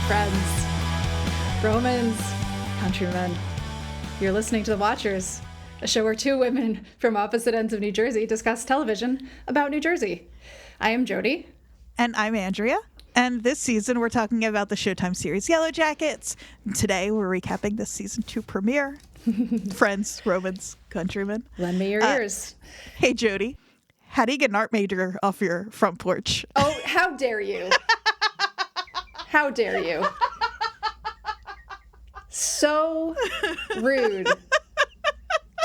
friends, Romans, countrymen. You're listening to The Watchers, a show where two women from opposite ends of New Jersey discuss television about New Jersey. I am Jodie. And I'm Andrea. And this season, we're talking about the Showtime series Yellowjackets. Today, we're recapping the season 2 premiere. Friends, Romans, countrymen. Lend me your ears. Hey, Jodie. How do you get an art major off your front porch? Oh, how dare you? How dare you? So rude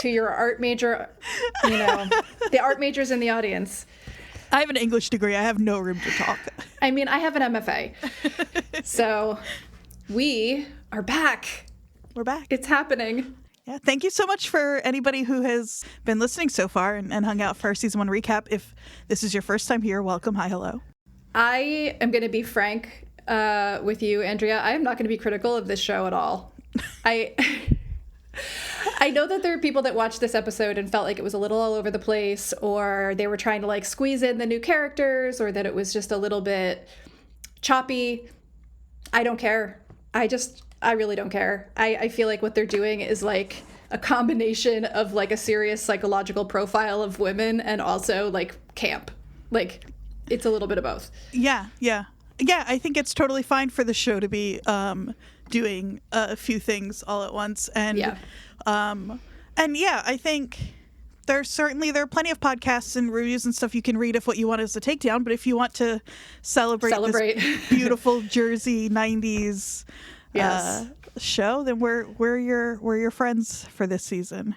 to your art major, the art majors in the audience. I have an English degree. I have no room to talk. I mean, I have an MFA. So we are back. We're back. It's happening. Yeah, thank you so much for anybody who has been listening so far and hung out for our season 1 recap. If this is your first time here, welcome. Hi, hello. I am going to be frank with you, Andrea. I am not going to be critical of this show at all. I know that there are people that watched this episode and felt like it was a little all over the place, or they were trying to like squeeze in the new characters, or that it was just a little bit choppy. I don't care. I really don't care. I feel like what they're doing is like a combination of like a serious psychological profile of women and also like camp. Like it's a little bit of both. Yeah, I think it's totally fine for the show to be doing a few things all at once. And I think there are plenty of podcasts and reviews and stuff you can read if what you want is a takedown. But if you want to celebrate. This beautiful Jersey 90s show, then we're your friends for this season.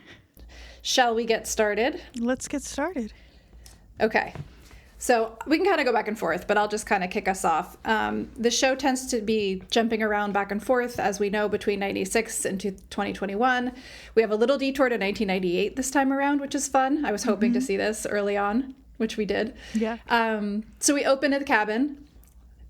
Shall we get started? Let's get started. Okay. So we can kind of go back and forth, but I'll just kind of kick us off. The show tends to be jumping around back and forth, as we know, between 96 and 2021. We have a little detour to 1998 this time around, which is fun. I was hoping to see this early on, which we did. Yeah. So we open at the cabin.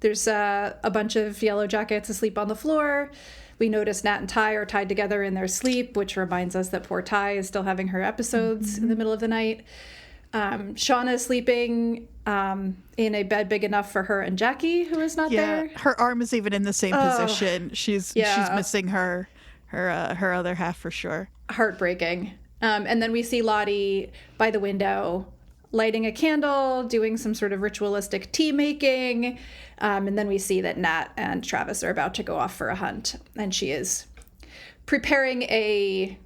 There's a bunch of Yellowjackets asleep on the floor. We notice Nat and Ty are tied together in their sleep, which reminds us that poor Ty is still having her episodes in the middle of the night. Shauna is sleeping in a bed big enough for her and Jackie, who is not there. Her arm is even in the same position. She's missing her other half for sure. Heartbreaking. And then we see Lottie by the window lighting a candle, doing some sort of ritualistic tea making. And then we see that Nat and Travis are about to go off for a hunt. And she is preparing a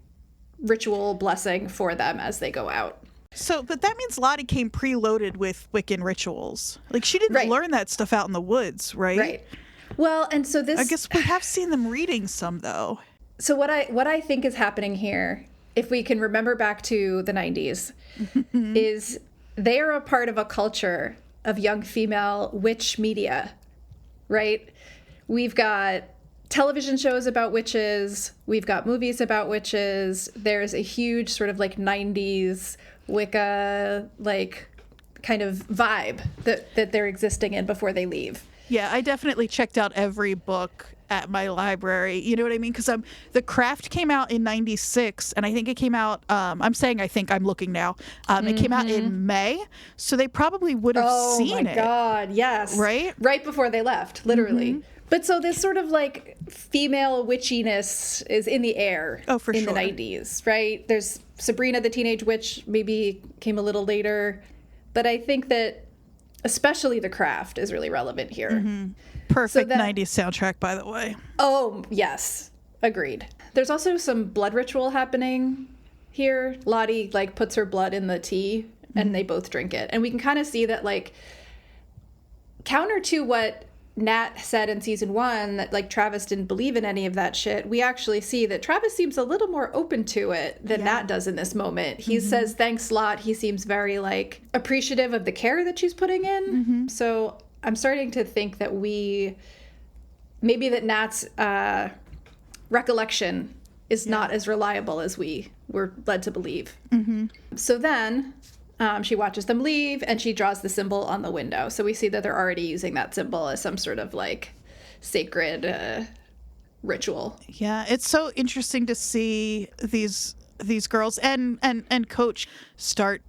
ritual blessing for them as they go out. So, but that means Lottie came preloaded with Wiccan rituals. Like, she didn't learn that stuff out in the woods, right? Right. Well, and so this... I guess we have seen them reading some, though. So what I think is happening here, if we can remember back to the 90s, is they are a part of a culture of young female witch media, right? We've got television shows about witches. We've got movies about witches. There's a huge sort of like 90s Wicca, like, kind of vibe that they're existing in before they leave. Yeah, I definitely checked out every book at my library. You know what I mean? Because The Craft came out in 96, and I think it came out, I'm looking now. It came out in May, so they probably would have seen it. Oh, my God, yes. Right? Right before they left, literally. But so this sort of, like, female witchiness is in the air in the 90s, right? There's Sabrina the Teenage Witch, maybe came a little later. But I think that especially The Craft is really relevant here. Perfect 90s soundtrack, by the way. Oh, yes. Agreed. There's also some blood ritual happening here. Lottie, like, puts her blood in the tea, and they both drink it. And we can kind of see that, like, counter to what Nat said in season 1, that like Travis didn't believe in any of that shit, we actually see that Travis seems a little more open to it than Nat does in this moment. He says thanks a lot. He seems very like appreciative of the care that she's putting in. So I'm starting to think that maybe that Nat's recollection is not as reliable as we were led to believe. So then she watches them leave, and she draws the symbol on the window. So we see that they're already using that symbol as some sort of, like, sacred ritual. Yeah, it's so interesting to see these girls and Coach start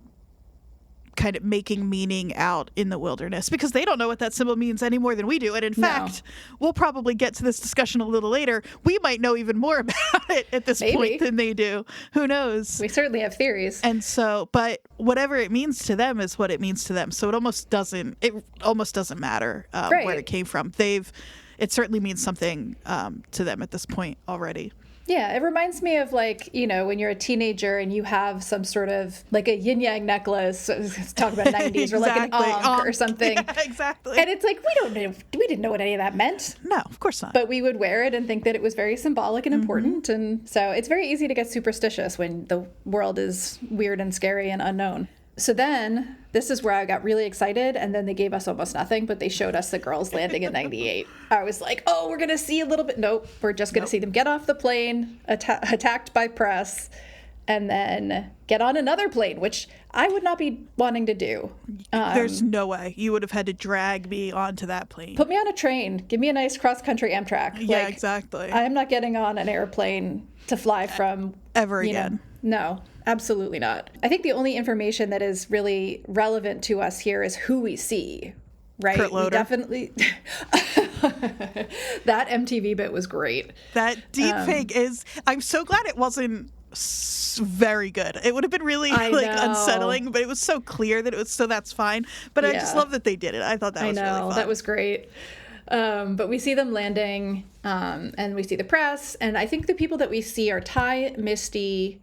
kind of making meaning out in the wilderness, because they don't know what that symbol means any more than we do. And in fact, we'll probably get to this discussion a little later. We might know even more about it at this point than they do. Who knows? We certainly have theories. And so, but whatever it means to them is what it means to them. So it almost doesn't matter where it came from. It certainly means something to them at this point already. Yeah, it reminds me of, like, you know, when you're a teenager and you have some sort of, like, a yin-yang necklace, talk about 90s, or like an ankh or something. Yeah, exactly. And it's like, we didn't know what any of that meant. No, of course not. But we would wear it and think that it was very symbolic and important. And so it's very easy to get superstitious when the world is weird and scary and unknown. So then, this is where I got really excited, and then they gave us almost nothing, but they showed us the girls landing in 98. I was like, oh, we're going to see a little bit. Nope, we're just going to see them get off the plane, attacked by press, and then get on another plane, which I would not be wanting to do. There's no way. You would have had to drag me onto that plane. Put me on a train. Give me a nice cross-country Amtrak. Yeah, exactly. I am not getting on an airplane to fly from... Ever again. No, absolutely not. I think the only information that is really relevant to us here is who we see, right? Kurt Loder. We definitely... That MTV bit was great. That deep fake is... I'm so glad it wasn't very good. It would have been really unsettling, but it was so clear that it was, so that's fine. But I just love that they did it. I thought that was really fun. That was great. But we see them landing, and we see the press, and I think the people that we see are Ty, Misty,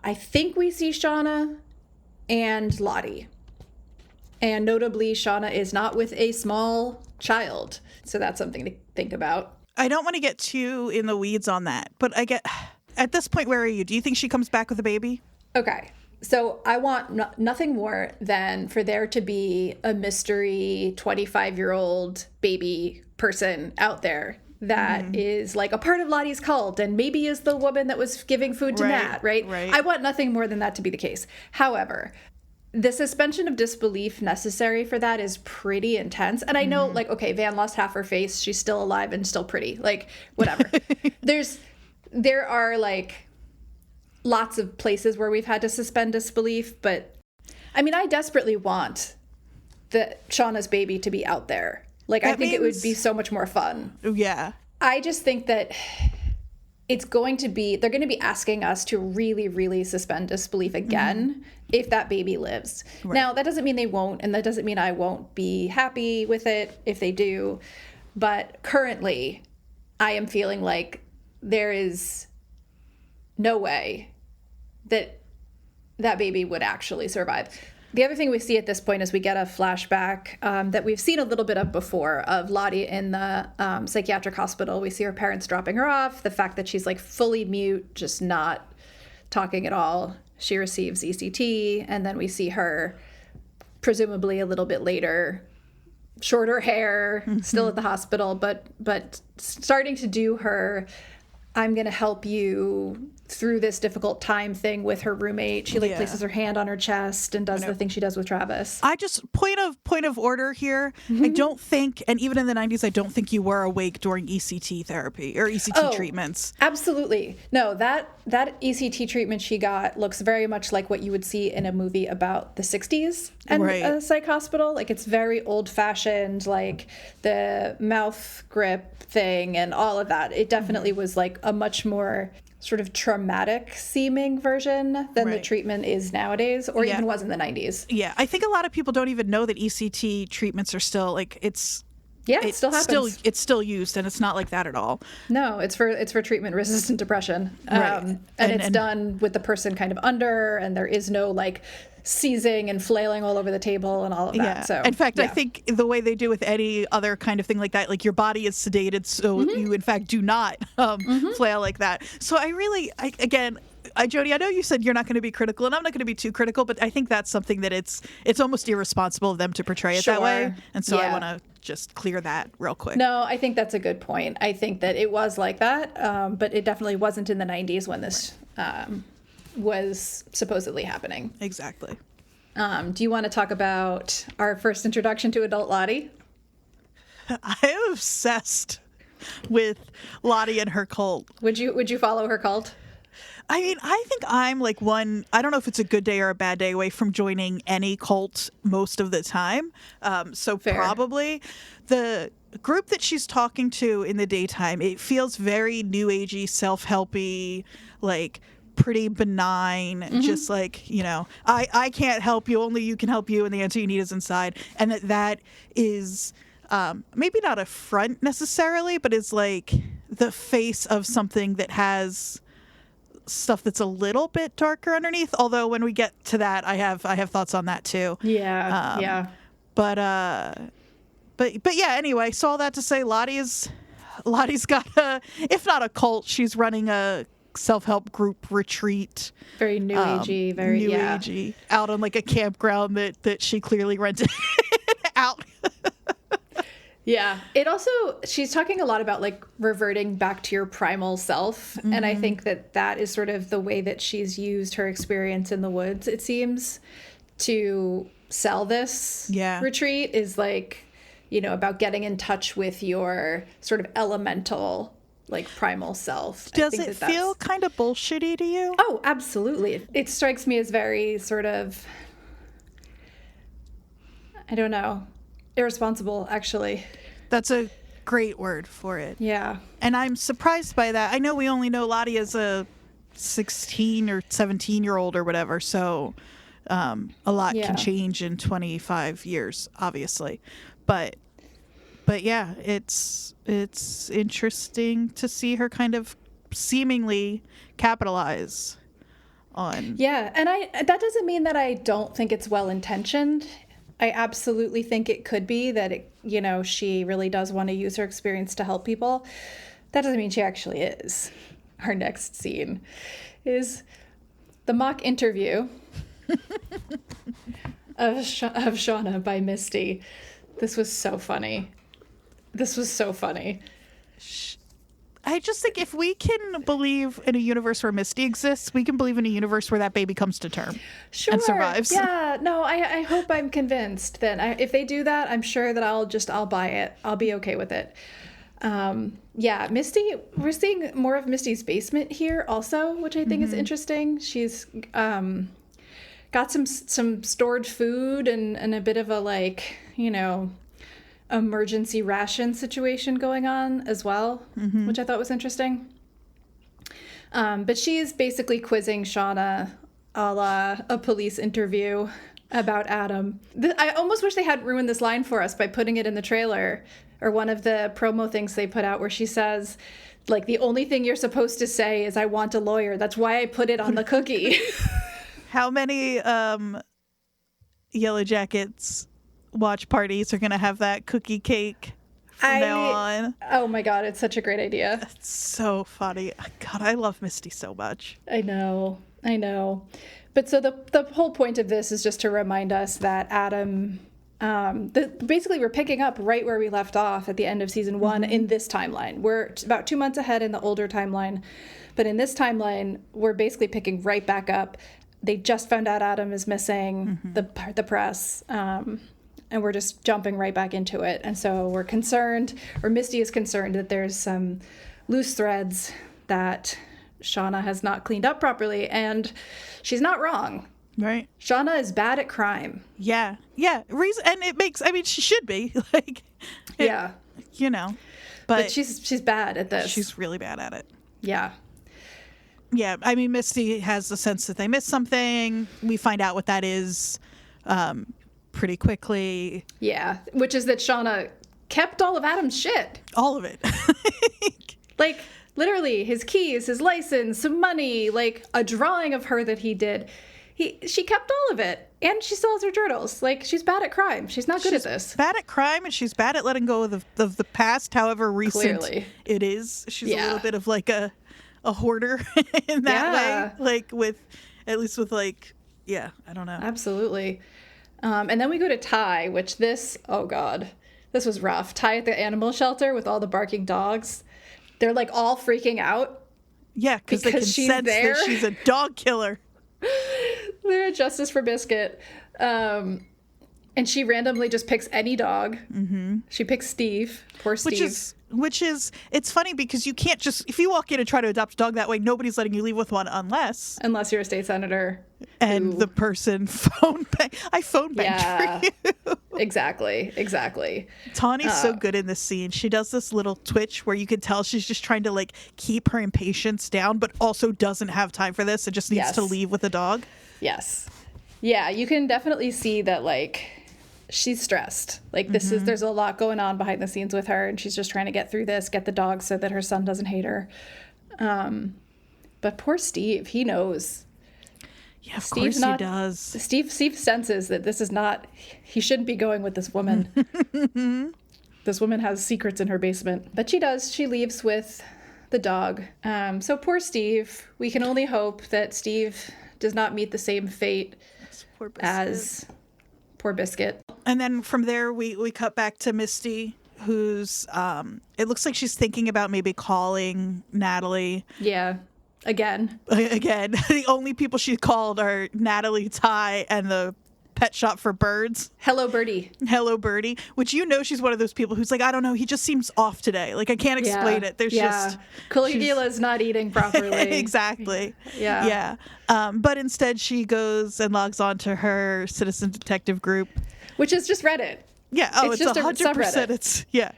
I think we see Shauna and Lottie. And notably, Shauna is not with a small child, so that's something to think about. I don't want to get too in the weeds on that, but at this point, where are you? Do you think she comes back with a baby? Okay. So I want nothing more than for there to be a mystery 25-year-old baby person out there that is like a part of Lottie's cult and maybe is the woman that was giving food to Matt, right? I want nothing more than that to be the case. However, the suspension of disbelief necessary for that is pretty intense. And I know, like, okay, Van lost half her face. She's still alive and still pretty. Like, whatever. There are, like... lots of places where we've had to suspend disbelief, but I mean, I desperately want Shauna's baby to be out there. Like, I think it would be so much more fun. Yeah. I just think that they're going to be asking us to really, really suspend disbelief again if that baby lives. Right. Now, that doesn't mean they won't, and that doesn't mean I won't be happy with it if they do. But currently, I am feeling like there is no way that baby would actually survive. The other thing we see at this point is we get a flashback that we've seen a little bit of before of Lottie in the psychiatric hospital. We see her parents dropping her off, the fact that she's like fully mute, just not talking at all. She receives ECT, and then we see her presumably a little bit later, shorter hair, still at the hospital, but starting to do her I'm going to help you through this difficult time thing with her roommate. She places her hand on her chest and does the thing she does with Travis. I just point of order here. I don't think, and even in the 90s, I don't think you were awake during ECT therapy or ECT treatments. Absolutely. No, that ECT treatment she got looks very much like what you would see in a movie about the 60s and a psych hospital. Like, it's very old fashioned, like the mouth grip thing and all of that. It definitely was like a much more sort of traumatic seeming version than the treatment is nowadays, or even was in the 90s. Yeah, I think a lot of people don't even know that ECT treatments are still like it still happens. It's still used, and it's not like that at all. No, it's for treatment-resistant depression, and it's done with the person kind of under, and there is no like seizing and flailing all over the table and all of that. Yeah. So, in fact, I think the way they do with any other kind of thing like that, like your body is sedated, so you in fact do not flail like that. So Jodie, I know you said you're not going to be critical, and I'm not going to be too critical, but I think that's something that it's almost irresponsible of them to portray it that way. And so I want to just clear that real quick. No, I think that's a good point. I think that it was like that, but it definitely wasn't in the 90s when this was supposedly happening. Exactly. Do you want to talk about our first introduction to adult Lottie? I am obsessed with Lottie and her cult. Would you follow her cult? I mean, I think I'm like I don't know if it's a good day or a bad day away from joining any cult most of the time. So Fair. Probably the group that she's talking to in the daytime, it feels very new agey, self-helpy, like pretty benign, just like, I can't help you, only you can help you, and the answer you need is inside. And that is maybe not a front necessarily, but is like the face of something that has stuff that's a little bit darker underneath. Although when we get to that, I have thoughts on that too. Yeah. But yeah. Anyway, so all that to say, Lottie's got if not a cult, she's running a self-help group retreat. Very new agey. Very new agey, out on like a campground that she clearly rented out. Yeah. It also, she's talking a lot about like reverting back to your primal self. And I think that is sort of the way that she's used her experience in the woods, it seems, to sell this retreat, is like, about getting in touch with your sort of elemental, like primal self. Does it feel kind of bullshitty to you? Oh, absolutely. It strikes me as very sort of, I don't know, irresponsible, actually. That's a great word for it. Yeah. And I'm surprised by that. I know we only know Lottie as a 16 or 17-year-old or whatever, so a lot can change in 25 years, obviously. But yeah, it's interesting to see her kind of seemingly capitalize on. Yeah, and that doesn't mean that I don't think it's well-intentioned. I absolutely think it could be that, she really does want to use her experience to help people. That doesn't mean she actually is. Our next scene is the mock interview of Shauna by Misty. This was so funny. I just think if we can believe in a universe where Misty exists, we can believe in a universe where that baby comes to term and survives. Yeah, no, I hope I'm convinced that if they do that, I'm sure that I'll buy it. I'll be okay with it. Yeah, Misty, we're seeing more of Misty's basement here also, which I think is interesting. She's got some stored food and a bit of a like, emergency ration situation going on as well, which I thought was interesting. But she's basically quizzing Shauna a la a police interview about Adam. I almost wish they had ruined this line for us by putting it in the trailer or one of the promo things they put out where she says, like, the only thing you're supposed to say is, I want a lawyer. That's why I put it on the cookie. How many Yellowjackets watch parties are going to have that cookie cake from now on? Oh my God, it's such a great idea. It's so funny. God, I love Misty so much. I know. But so the whole point of this is just to remind us that Adam, basically we're picking up right where we left off at the end of season 1 in this timeline. We're about 2 months ahead in the older timeline, but in this timeline, we're basically picking right back up. They just found out Adam is missing, the press, and we're just jumping right back into it. And so we're concerned, or Misty is concerned, that there's some loose threads that Shauna has not cleaned up properly, and she's not wrong. Right. Shauna is bad at crime. Yeah. And it makes, she should be. But she's bad at this. She's really bad at it. Yeah. Yeah, Misty has the sense that they missed something. We find out what that is pretty quickly. Yeah, which is that Shauna kept all of Adam's shit. All of it. Like, literally, his keys, his license, some money, like a drawing of her that he did. She kept all of it, and she still has her journals. Like, she's bad at crime. She's not good at this. She's bad at crime, and she's bad at letting go of the past, however recent it is. She's a little bit of like a hoarder in that way. Like at least with I don't know. Absolutely. And then we go to Ty, which oh God, this was rough. Ty at the animal shelter with all the barking dogs. They're like all freaking out. Yeah, because they can sense that she's a dog killer. They're at Justice for Biscuit. And she randomly just picks any dog. Mm-hmm. She picks Steve. Poor Steve. Which is, it's funny because you can't just, if you walk in and try to adopt a dog that way, nobody's letting you leave with one unless you're a state senator. And the person phone banked for you. Exactly. Tawny's so good in this scene. She does this little twitch where you can tell she's just trying to like keep her impatience down, but also doesn't have time for this. It just needs to leave with the dog. Yes. Yeah, you can definitely see that like she's stressed. Like there's a lot going on behind the scenes with her, and she's just trying to get through this, get the dog so that her son doesn't hate her. But poor Steve, he knows. Yeah, of course he does. Steve senses that this is not, he shouldn't be going with this woman. This woman has secrets in her basement. But she does. She leaves with the dog. So poor Steve. We can only hope that Steve does not meet the same fate as poor Biscuit. And then from there, we cut back to Misty, who's, it looks like she's thinking about maybe calling Natalie. Yeah. Again, the only people she called are Natalie, Ty, and the pet shop for birds. Hello, Birdie. Which she's one of those people who's like, I don't know, he just seems off today. Like, I can't explain it. There's just... Caligula's not eating properly. Exactly. Yeah. But instead she goes and logs on to her citizen detective group. Which is just Reddit. Yeah. Oh, it's just 100%. It's yeah.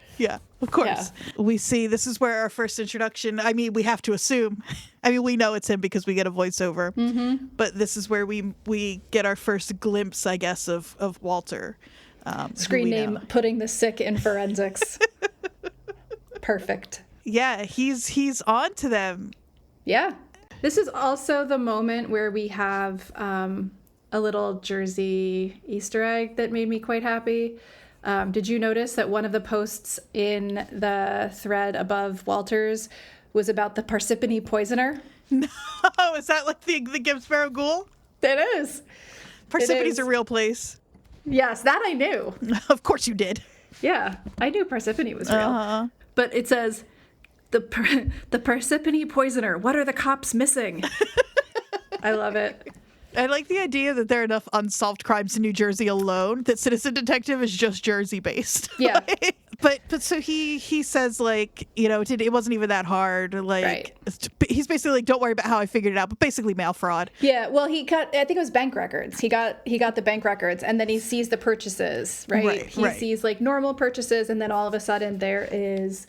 Of course. Yeah. We see this is where our first introduction. I mean, we have to assume. I mean, we know it's him because we get a voiceover. Mm-hmm. But this is where we get our first glimpse, I guess, of Walter. Screen name: Putting the Sick in Forensics. Perfect. Yeah, he's on to them. Yeah. This is also the moment where we have a little Jersey Easter egg that made me quite happy. Did you notice that one of the posts in the thread above Walter's was about the Parsippany poisoner? No, is that like the Gibbsboro ghoul? It is. Parsippany's a real place. Yes, that I knew. Of course you did. Yeah, I knew Parsippany was real. But it says, the Parsippany poisoner, what are the cops missing? I love it. I like the idea that there are enough unsolved crimes in New Jersey alone that Citizen Detective is just Jersey based. Yeah. But so he says, like, it wasn't even that hard. Like, right. He's basically like, don't worry about how I figured it out, but basically mail fraud. Yeah. Well, I think it was bank records. He got the bank records, and then he sees the purchases, right? He sees like normal purchases, and then all of a sudden there is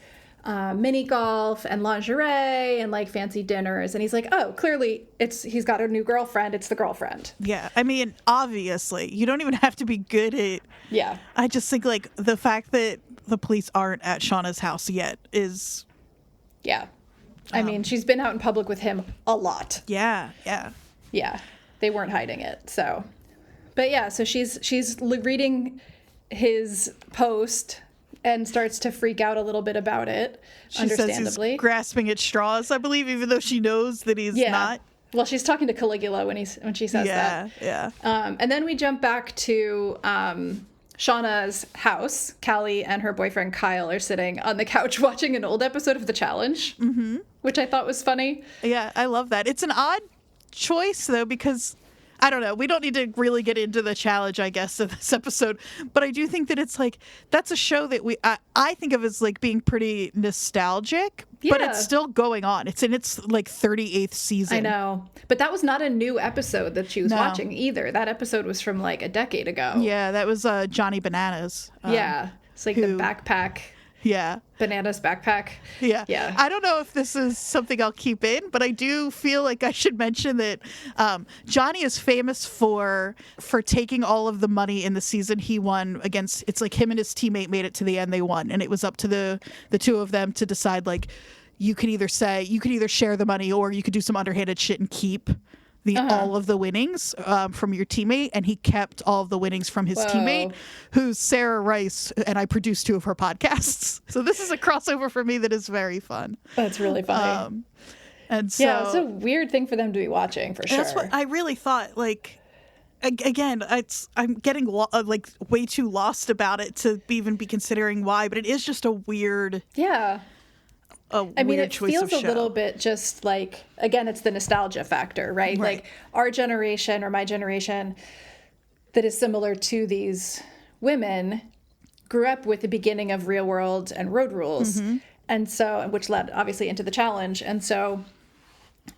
mini golf and lingerie and like fancy dinners, and he's like, oh, clearly he's got a new girlfriend. It's the girlfriend. Yeah, I mean, obviously you don't even have to be good at. Yeah, I just think like the fact that the police aren't at Shauna's house yet is. Yeah, I mean, she's been out in public with him a lot. Yeah, they weren't hiding it. So, but yeah, so she's reading his post and starts to freak out a little bit about it, understandably. Says he's grasping at straws, I believe, even though she knows that he's not. Well, she's talking to Caligula when she says that. Yeah. And then we jump back to Shauna's house. Callie and her boyfriend Kyle are sitting on the couch watching an old episode of The Challenge, which I thought was funny. Yeah, I love that. It's an odd choice, though, because... I don't know. We don't need to really get into the challenge, I guess, of this episode. But I do think that it's like, that's a show that I think of as like being pretty nostalgic, but it's still going on. It's in its like 38th season. I know. But that was not a new episode that she was watching either. That episode was from like a decade ago. Yeah, that was Johnny Bananas. It's like the backpack. Yeah. Bananas backpack. Yeah. I don't know if this is something I'll keep in, but I do feel like I should mention that Johnny is famous for taking all of the money in the season he won against. It's like him and his teammate made it to the end, they won, and it was up to the two of them to decide, like, you could either share the money or you could do some underhanded shit and keep all of the winnings from your teammate, and he kept all of the winnings from his teammate, who's Sarah Rice, and I produced 2 of her podcasts. So this is a crossover for me that is very fun. That's really funny. And so it's a weird thing for them to be watching, for sure. That's what I really thought. Like, again, I'm getting like way too lost about it to even be considering why, but it is just a weird. Yeah. I mean, it feels a show. little bit just like, again, it's the nostalgia factor, right? Like our generation or my generation that is similar to these women grew up with the beginning of Real World and Road Rules. And so, which led obviously into the challenge. And so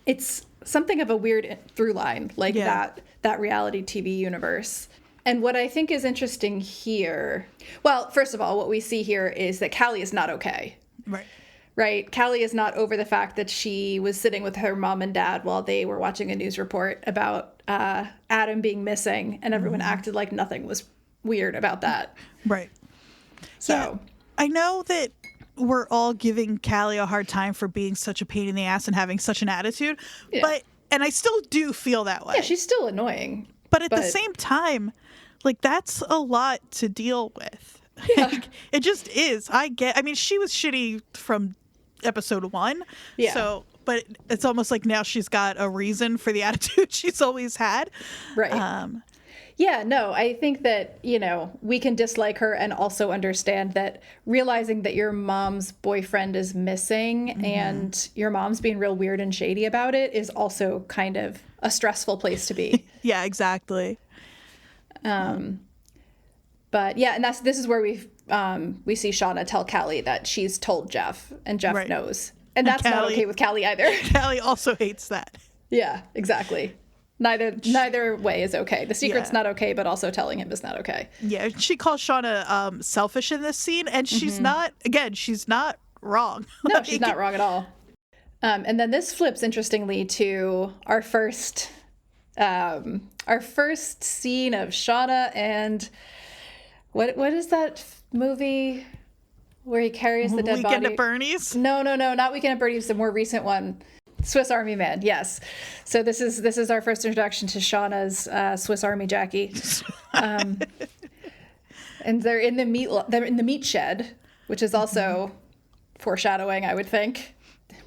it's something of a weird through line, like that reality TV universe. And what I think is interesting here, well, first of all, what we see here is that Callie is not okay. Right? Callie is not over the fact that she was sitting with her mom and dad while they were watching a news report about Adam being missing, and everyone acted like nothing was weird about that. Right. So yeah, I know that we're all giving Callie a hard time for being such a pain in the ass and having such an attitude, and I still do feel that way. Yeah, she's still annoying. But at the same time, like, that's a lot to deal with. Yeah. Like, it just is. I mean, she was shitty from episode 1. Yeah. So, but it's almost like now she's got a reason for the attitude she's always had. Right. Yeah, no, I think that, we can dislike her and also understand that realizing that your mom's boyfriend is missing and your mom's being real weird and shady about it is also kind of a stressful place to be. Yeah, exactly. But yeah, and this is where we see Shauna tell Callie that she's told Jeff, and Jeff knows. And that's not okay with Callie either. Callie also hates that. Yeah, exactly. Neither way is okay. The secret's not okay, but also telling him is not okay. Yeah, she calls Shauna selfish in this scene, and she's not wrong. No, she's not wrong at all. And then this flips, interestingly, to our first scene of Shauna and what is that movie where he carries the dead body? Weekend at Bernie's? No, not Weekend at Bernie's, the more recent one. Swiss Army Man, yes. So this is our first introduction to Shauna's Swiss Army Jackie, and they're in the meat shed, which is also foreshadowing, I would think,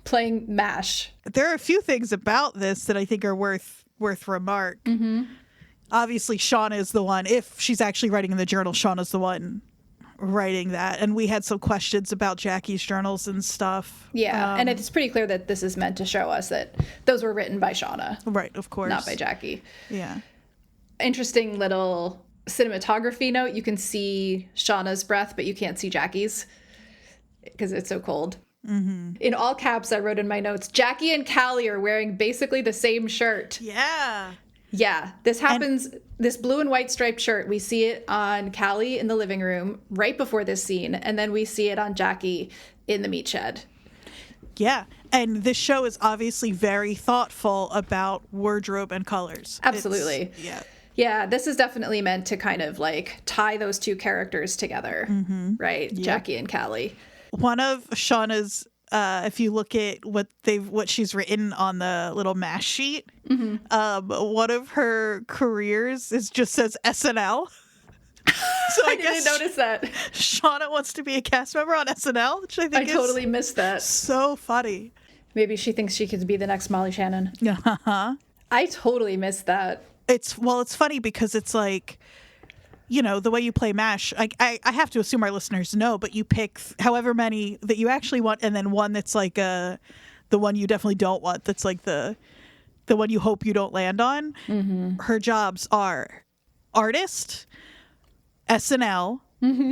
playing MASH. There are a few things about this that I think are worth remark. Obviously, Shauna is the one. If she's actually writing in the journal, Shauna's the one writing that, and we had some questions about Jackie's journals and stuff. Yeah, and it's pretty clear that this is meant to show us that those were written by Shauna. Right, of course. Not by Jackie. Yeah. Interesting little cinematography note. You can see Shauna's breath, but you can't see Jackie's because it's so cold. In all caps, I wrote in my notes, Jackie and Callie are wearing basically the same shirt. Yeah, this happens, this blue and white striped shirt, we see it on Callie in the living room right before this scene, and then we see it on Jackie in the meat shed. Yeah, and this show is obviously very thoughtful about wardrobe and colors. Absolutely. Yeah, this is definitely meant to kind of like tie those two characters together, right? Yep. Jackie and Callie. One of Shauna's if you look at what she's written on the little MASH sheet, one of her careers just says SNL. So I didn't notice that. Shauna wants to be a cast member on SNL, which I think I totally missed that. So funny. Maybe she thinks she could be the next Molly Shannon. I totally missed that. It's funny because it's like, the way you play MASH, I have to assume our listeners know, but you pick however many that you actually want, and then one that's like the one you definitely don't want, that's like the one you hope you don't land on. Her jobs are artist, SNL,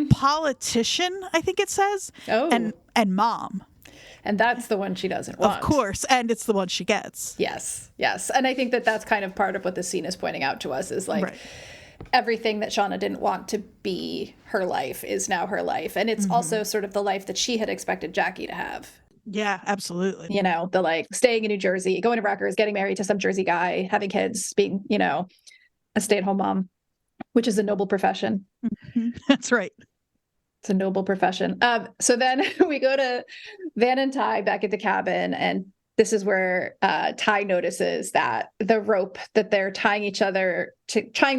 politician, I think it says, and mom. And that's the one she doesn't want. Of course, and it's the one she gets. Yes. And I think that that's kind of part of what the scene is pointing out to us is like, everything that Shauna didn't want to be her life is now her life. And it's also sort of the life that she had expected Jackie to have. Yeah, absolutely. The like staying in New Jersey, going to Rutgers, getting married to some Jersey guy, having kids, being, a stay-at-home mom, which is a noble profession. That's right. It's a noble profession. So then we go to Van and Ty back at the cabin, and this is where Ty notices that the rope that they're tying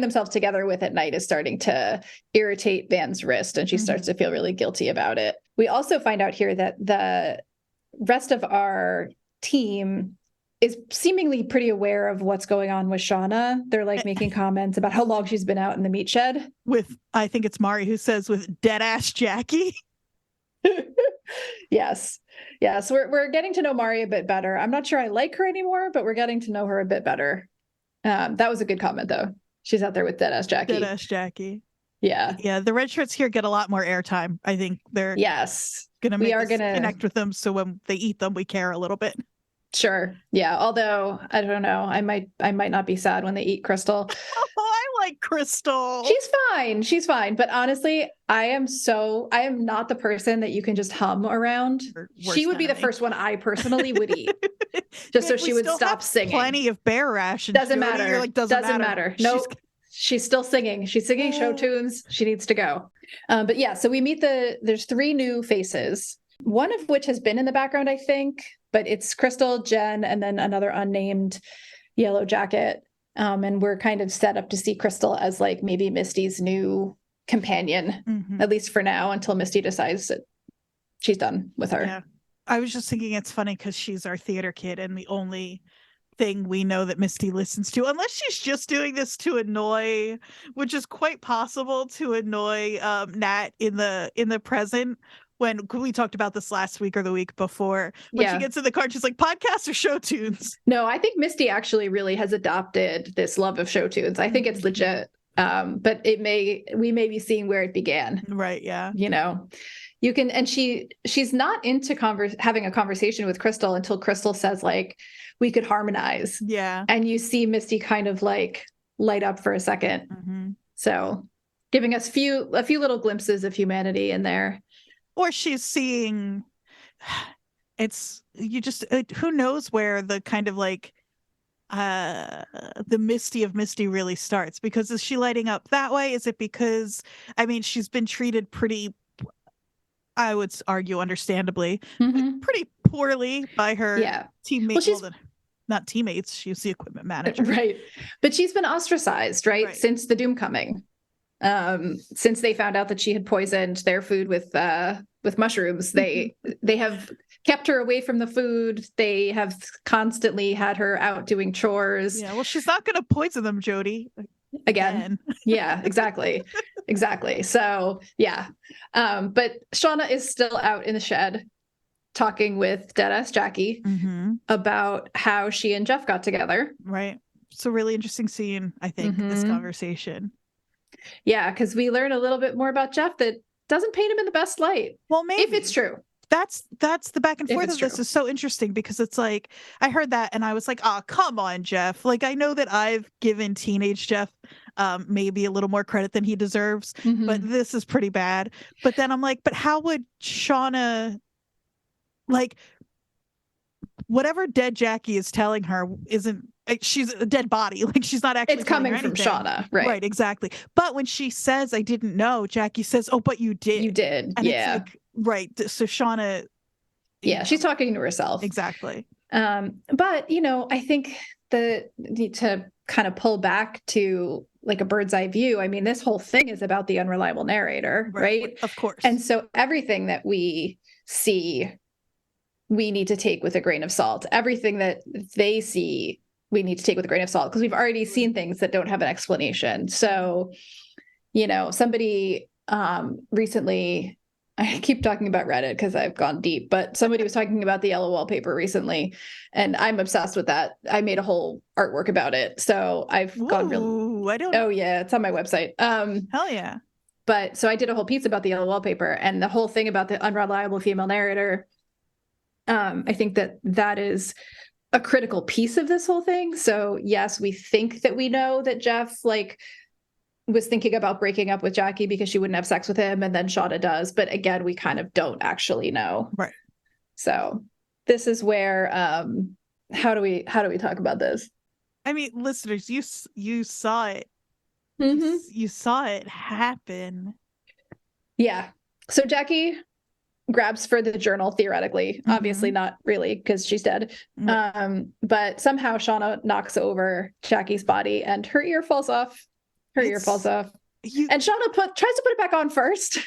themselves together with at night is starting to irritate Van's wrist, and she starts to feel really guilty about it. We also find out here that the rest of our team is seemingly pretty aware of what's going on with Shauna. They're like making comments about how long she's been out in the meat shed. I think it's Mari who says with dead ass Jackie. Yes. We're getting to know Mari a bit better. I'm not sure I like her anymore, but we're getting to know her a bit better. That was a good comment, though. She's out there with dead ass Jackie. Dead ass Jackie. Yeah. Yeah, the red shirts here get a lot more airtime. I think they're gonna make us connect with them, so when they eat them, we care a little bit. Sure. Yeah. Although I don't know, I might not be sad when they eat Crystal. Oh, I like Crystal. She's fine. But honestly, I am not the person that you can just hum around. She would be the first one I personally would eat. Just so she would stop singing. Plenty of bear rations. Doesn't matter. You're like, doesn't matter. Nope. She's still singing. She's singing show tunes. She needs to go. But yeah, so we meet there's 3 new faces, one of which has been in the background, I think, but it's Crystal, Jen, and then another unnamed Yellowjacket. And we're kind of set up to see Crystal as like maybe Misty's new companion, at least for now, until Misty decides that she's done with her. Yeah. I was just thinking it's funny because she's our theater kid, and the only thing we know that Misty listens to, unless she's just doing this to annoy, which is quite possible, to annoy Nat in the present. When we talked about this last week or the week before, when she gets in the car, she's like, podcasts or show tunes? No, I think Misty actually really has adopted this love of show tunes. I think it's legit. But we may be seeing where it began. Right. Yeah. You know, you can, and she's not into having a conversation with Crystal until Crystal says like, we could harmonize. Yeah. And you see Misty kind of like light up for a second. So giving us a few little glimpses of humanity in there. Or she's seeing, who knows where the kind of like, the Misty of Misty really starts, because is she lighting up that way? Is it because, I mean, she's been treated pretty, I would argue understandably, pretty poorly by her teammates. Well, not teammates, she's the equipment manager. Right. But she's been ostracized, right? Since the Doom coming. Since they found out that she had poisoned their food with mushrooms, they have kept her away from the food. They have constantly had her out doing chores. Yeah, well, she's not going to poison them, Jodie. Again. Yeah, exactly. Exactly. So, yeah. But Shauna is still out in the shed talking with Deadass Jackie about how she and Jeff got together. Right. It's a really interesting scene, I think, this conversation. Yeah, because we learn a little bit more about Jeff that doesn't paint him in the best light. Well, maybe. If it's true. That's the back and forth of this is so interesting, because it's like, I heard that and I was like, oh, come on, Jeff. Like, I know that I've given teenage Jeff maybe a little more credit than he deserves, but this is pretty bad. But then I'm like, but how would Shauna, like, whatever dead Jackie is telling her isn't, she's a dead body. Like, she's not actually, it's coming from Shauna, right? Right, exactly. But when she says, I didn't know, Jackie says, oh, but you did. You did. And yeah. It's like, right. So Shauna. Yeah, she's talking to herself. Exactly. But, you know, I think to kind of pull back to like a bird's eye view, I mean, this whole thing is about the unreliable narrator, right? Of course. And so everything that we see, we need to take with a grain of salt. Everything that they see, we need to take with a grain of salt, because we've already seen things that don't have an explanation. So, you know, somebody recently, I keep talking about Reddit because I've gone deep, but somebody was talking about the yellow wallpaper recently, and I'm obsessed with that. I made a whole artwork about it. So I've gone real. I don't know. Oh yeah, it's on my website. Hell yeah. But so I did a whole piece about the yellow wallpaper, and the whole thing about the unreliable female narrator. I think that is a critical piece of this whole thing. So yes, we think that we know that Jeff like was thinking about breaking up with Jackie because she wouldn't have sex with him, and then Shauna does. But again, we kind of don't actually know. Right. So this is where how do we talk about this? I mean, listeners, you saw it. You saw it happen. Yeah. So Jackie grabs for the journal, theoretically, obviously not really, because she's dead. But somehow Shauna knocks over Jackie's body and her ear falls off. And Shauna tries to put it back on first.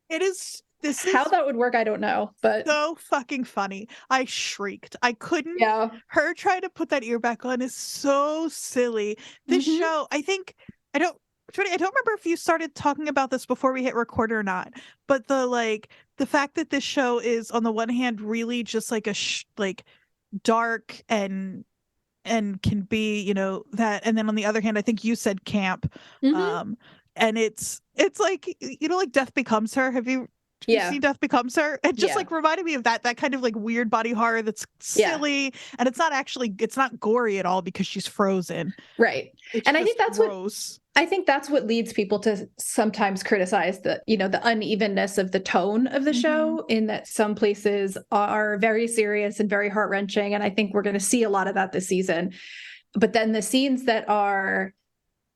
This is how that would work, I don't know, but so fucking funny. I shrieked. I couldn't. Yeah. Her trying to put that ear back on is so silly. This show, I don't remember if you started talking about this before we hit record or not, but the fact that this show is on the one hand really just like dark and can be, you know, that, and then on the other hand, I think you said camp, and it's like, like Death Becomes Her. Have you seen Death Becomes Her? It just like reminded me of that kind of like weird body horror that's silly, and it's not gory at all because she's frozen. Right. It's and I think that's gross. I think that's what leads people to sometimes criticize the unevenness of the tone of the show, in that some places are very serious and very heart-wrenching. And I think we're going to see a lot of that this season. But then the scenes that are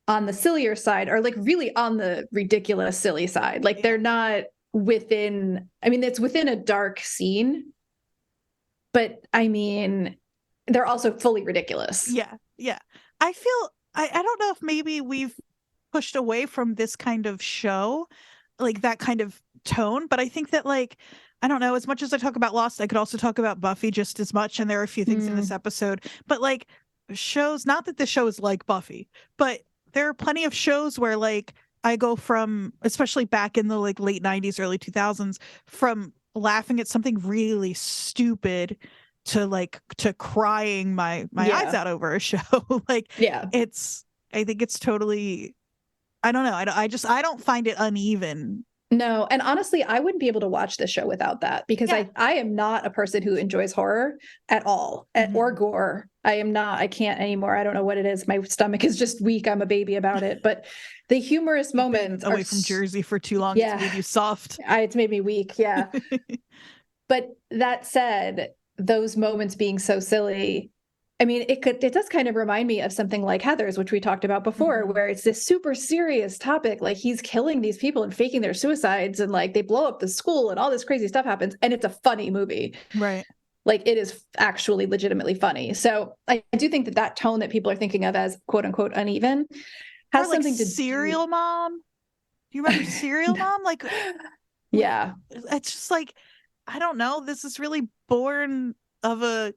on the sillier side are like really on the ridiculous, silly side. Like they're not within, it's within a dark scene, but they're also fully ridiculous. Yeah. Yeah. I feel, I don't know if maybe we've pushed away from this kind of show, like that kind of tone, but I think that like, I don't know, as much as I talk about Lost, I could also talk about Buffy just as much. And there are a few things in this episode, but like shows, not that the show is like Buffy, but there are plenty of shows where like I go from, especially back in the like late 90s, early 2000s, from laughing at something really stupid to crying my eyes out over a show. Like, I think it's totally, I don't know. I don't find it uneven. No. And honestly, I wouldn't be able to watch this show without that, because I am not a person who enjoys horror at all, or gore. I can't anymore. I don't know what it is. My stomach is just weak. I'm a baby about it. But the humorous moments away from Jersey for too long. It's made you soft. It's made me weak. Yeah. But that said, those moments being so silly, it does kind of remind me of something like Heathers, which we talked about before, where it's this super serious topic. Like he's killing these people and faking their suicides, and like they blow up the school and all this crazy stuff happens. And it's a funny movie. Right. Like it is actually legitimately funny. So I do think that tone that people are thinking of as quote unquote uneven has something to Serial Mom. Do you remember Serial Mom? Like, yeah, it's just like, I don't know. This is really born of a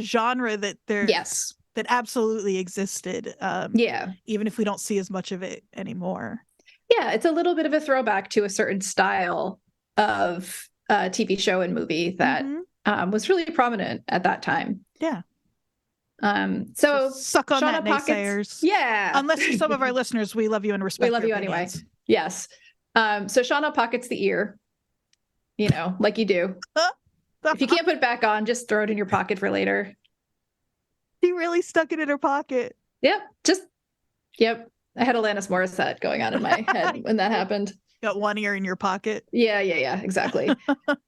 genre that that absolutely existed. Even if we don't see as much of it anymore. Yeah, it's a little bit of a throwback to a certain style of TV show and movie that was really prominent at that time. Yeah. So suck on Shauna that, naysayers. Yeah. Unless you're some of our listeners, we love you and respect. We love you anyway. Yes. So Shauna pockets the ear. Like you do. If you can't put it back on, just throw it in your pocket for later. She really stuck it in her pocket. Yep. I had Alanis Morissette going on in my head when that happened. Got one ear in your pocket. Yeah, exactly.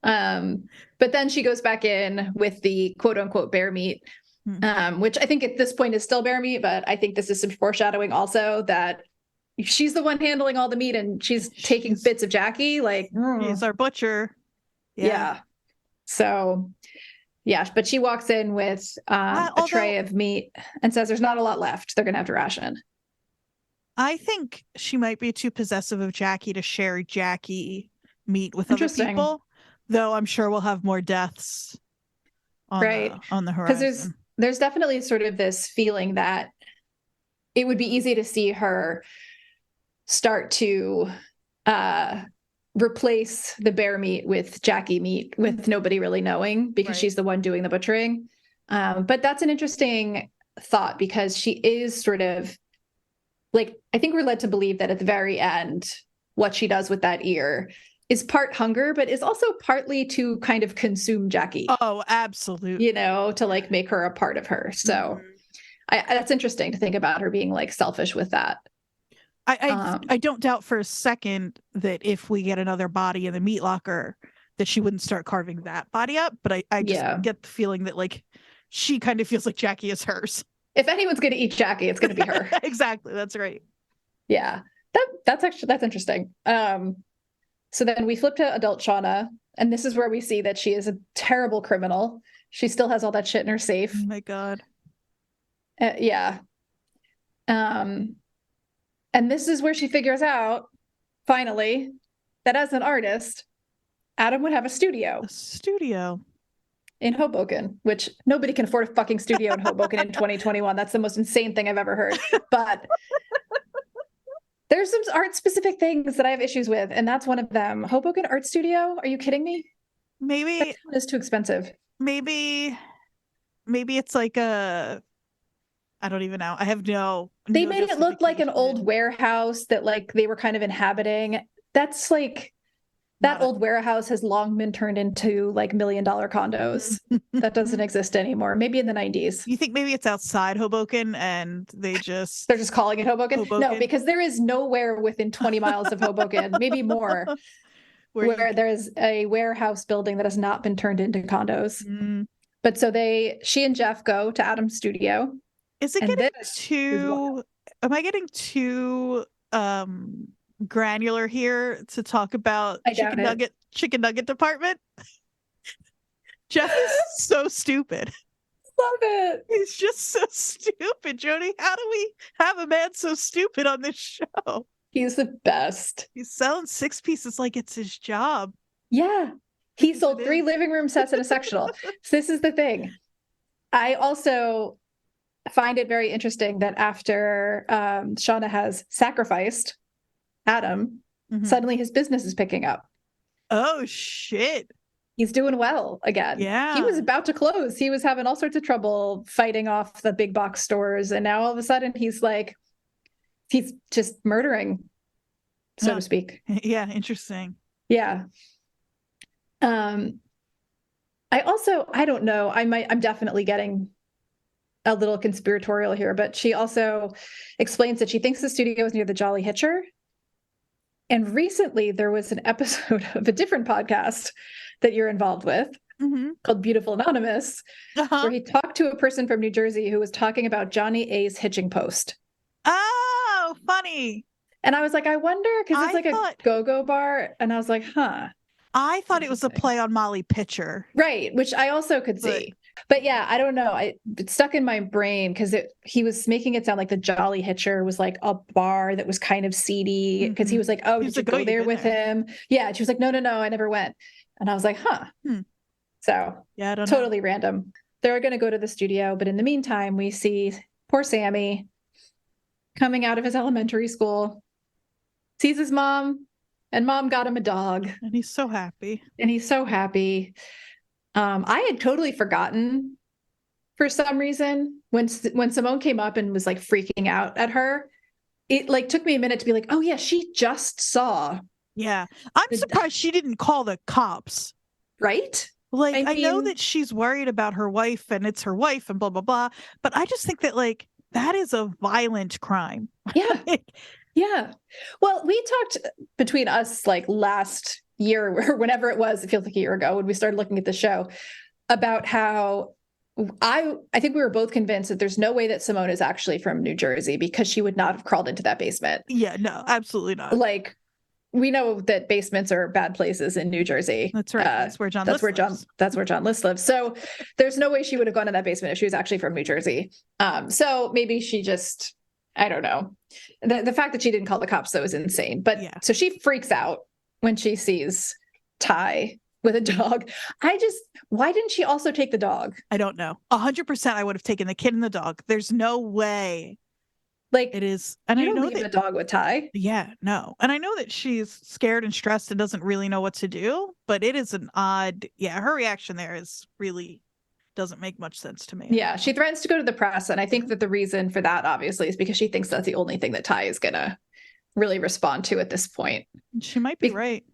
But then she goes back in with the quote unquote bear meat, which I think at this point is still bear meat, but I think this is some foreshadowing also that she's the one handling all the meat and she's taking bits of Jackie. Like, she's our butcher. Yeah. So, but she walks in with a tray of meat and says there's not a lot left. They're going to have to ration. I think she might be too possessive of Jackie to share Jackie meat with other people, though I'm sure we'll have more deaths on the horizon. Because there's definitely sort of this feeling that it would be easy to see her start to replace the bear meat with Jackie meat with nobody really knowing, because she's the one doing the butchering. But that's an interesting thought, because she is sort of like, I think we're led to believe that at the very end, what she does with that ear is part hunger, but is also partly to kind of consume Jackie. Oh, absolutely. To like make her a part of her. So that's interesting to think about her being like selfish with that. I don't doubt for a second that if we get another body in the meat locker, that she wouldn't start carving that body up. But I just get the feeling that like she kind of feels like Jackie is hers. If anyone's going to eat Jackie, it's going to be her. Exactly. That's right. Yeah. That's interesting. So then we flip to adult Shauna, and this is where we see that she is a terrible criminal. She still has all that shit in her safe. Oh my God. Yeah. And this is where she figures out, finally, that as an artist, Adam would have a studio. A studio. In Hoboken, which nobody can afford a fucking studio in Hoboken in 2021. That's the most insane thing I've ever heard. But there's some art-specific things that I have issues with, and that's one of them. Hoboken Art Studio? Are you kidding me? Maybe it's too expensive. Maybe it's like a I don't even know. I have no made it look like an old warehouse that like they were kind of inhabiting. That's like that old warehouse has long been turned into like $1 million condos. That doesn't exist anymore. Maybe in the 90s. You think maybe it's outside Hoboken and they're just calling it Hoboken? No, because there is nowhere within 20 miles of Hoboken, maybe more, where there's a warehouse building that has not been turned into condos. But so she and Jeff go to Adam's studio. Is it getting too, am I getting too granular here to talk about chicken nugget department? Jeff is so stupid. Love it. He's just so stupid, Jodie. How do we have a man so stupid on this show? He's the best. He's selling 6 pieces like it's his job. Yeah. He sold 3 living room sets and a sectional. So this is the thing. I also find it very interesting that after Shauna has sacrificed Adam, suddenly his business is picking up. Oh, shit. He's doing well again. Yeah. He was about to close. He was having all sorts of trouble fighting off the big box stores. And now all of a sudden he's just murdering, so to speak. Yeah. Interesting. Yeah. I don't know. I'm definitely getting a little conspiratorial here, but she also explains that she thinks the studio is near the Jolly Hitcher. And recently there was an episode of a different podcast that you're involved with called Beautiful Anonymous, where he talked to a person from New Jersey who was talking about Johnny A's hitching post. Oh, funny. And I was like, I wonder, because it's like a go-go bar. And I was like, huh. I thought it was a play on Molly Pitcher. Right, which I also could see. But yeah, I don't know. It stuck in my brain because he was making it sound like the Jolly Hitcher was like a bar that was kind of seedy, because he was like, oh, did you go there with him? Yeah. And she was like, no, I never went. And I was like, huh. So yeah, I don't totally know. Random. They're going to go to the studio. But in the meantime, we see poor Sammy coming out of his elementary school, sees his mom, and mom got him a dog. And he's so happy. I had totally forgotten for some reason when Simone came up and was like freaking out at her. It like took me a minute to be like, oh yeah, she just saw. Yeah. I'm surprised she didn't call the cops. Right? Like, I know that she's worried about her wife and it's her wife and blah, blah, blah. But I just think that like that is a violent crime. Yeah. Yeah. Well, we talked between us like last year or whenever it was, it feels like a year ago when we started looking at the show, about how I think we were both convinced that there's no way that Simone is actually from New Jersey, because she would not have crawled into that basement. Yeah, no, absolutely not. Like, we know that basements are bad places in New Jersey. That's right. That's where John List lives. So there's no way she would have gone in that basement if she was actually from New Jersey. So maybe she just, I don't know. The fact that she didn't call the cops, though, is insane. But yeah. So she freaks out when she sees Ty with a dog. Why didn't she also take the dog? I don't know. 100% I would have taken the kid and the dog. There's no way. Like, it is. And you I know don't leave the dog with Ty. Yeah, no. And I know that she's scared and stressed and doesn't really know what to do, but it is an odd, her reaction there is really doesn't make much sense to me. Yeah, she threatens to go to the press, and I think that the reason for that obviously is because she thinks that's the only thing that Ty is gonna really respond to at this point. She might be right.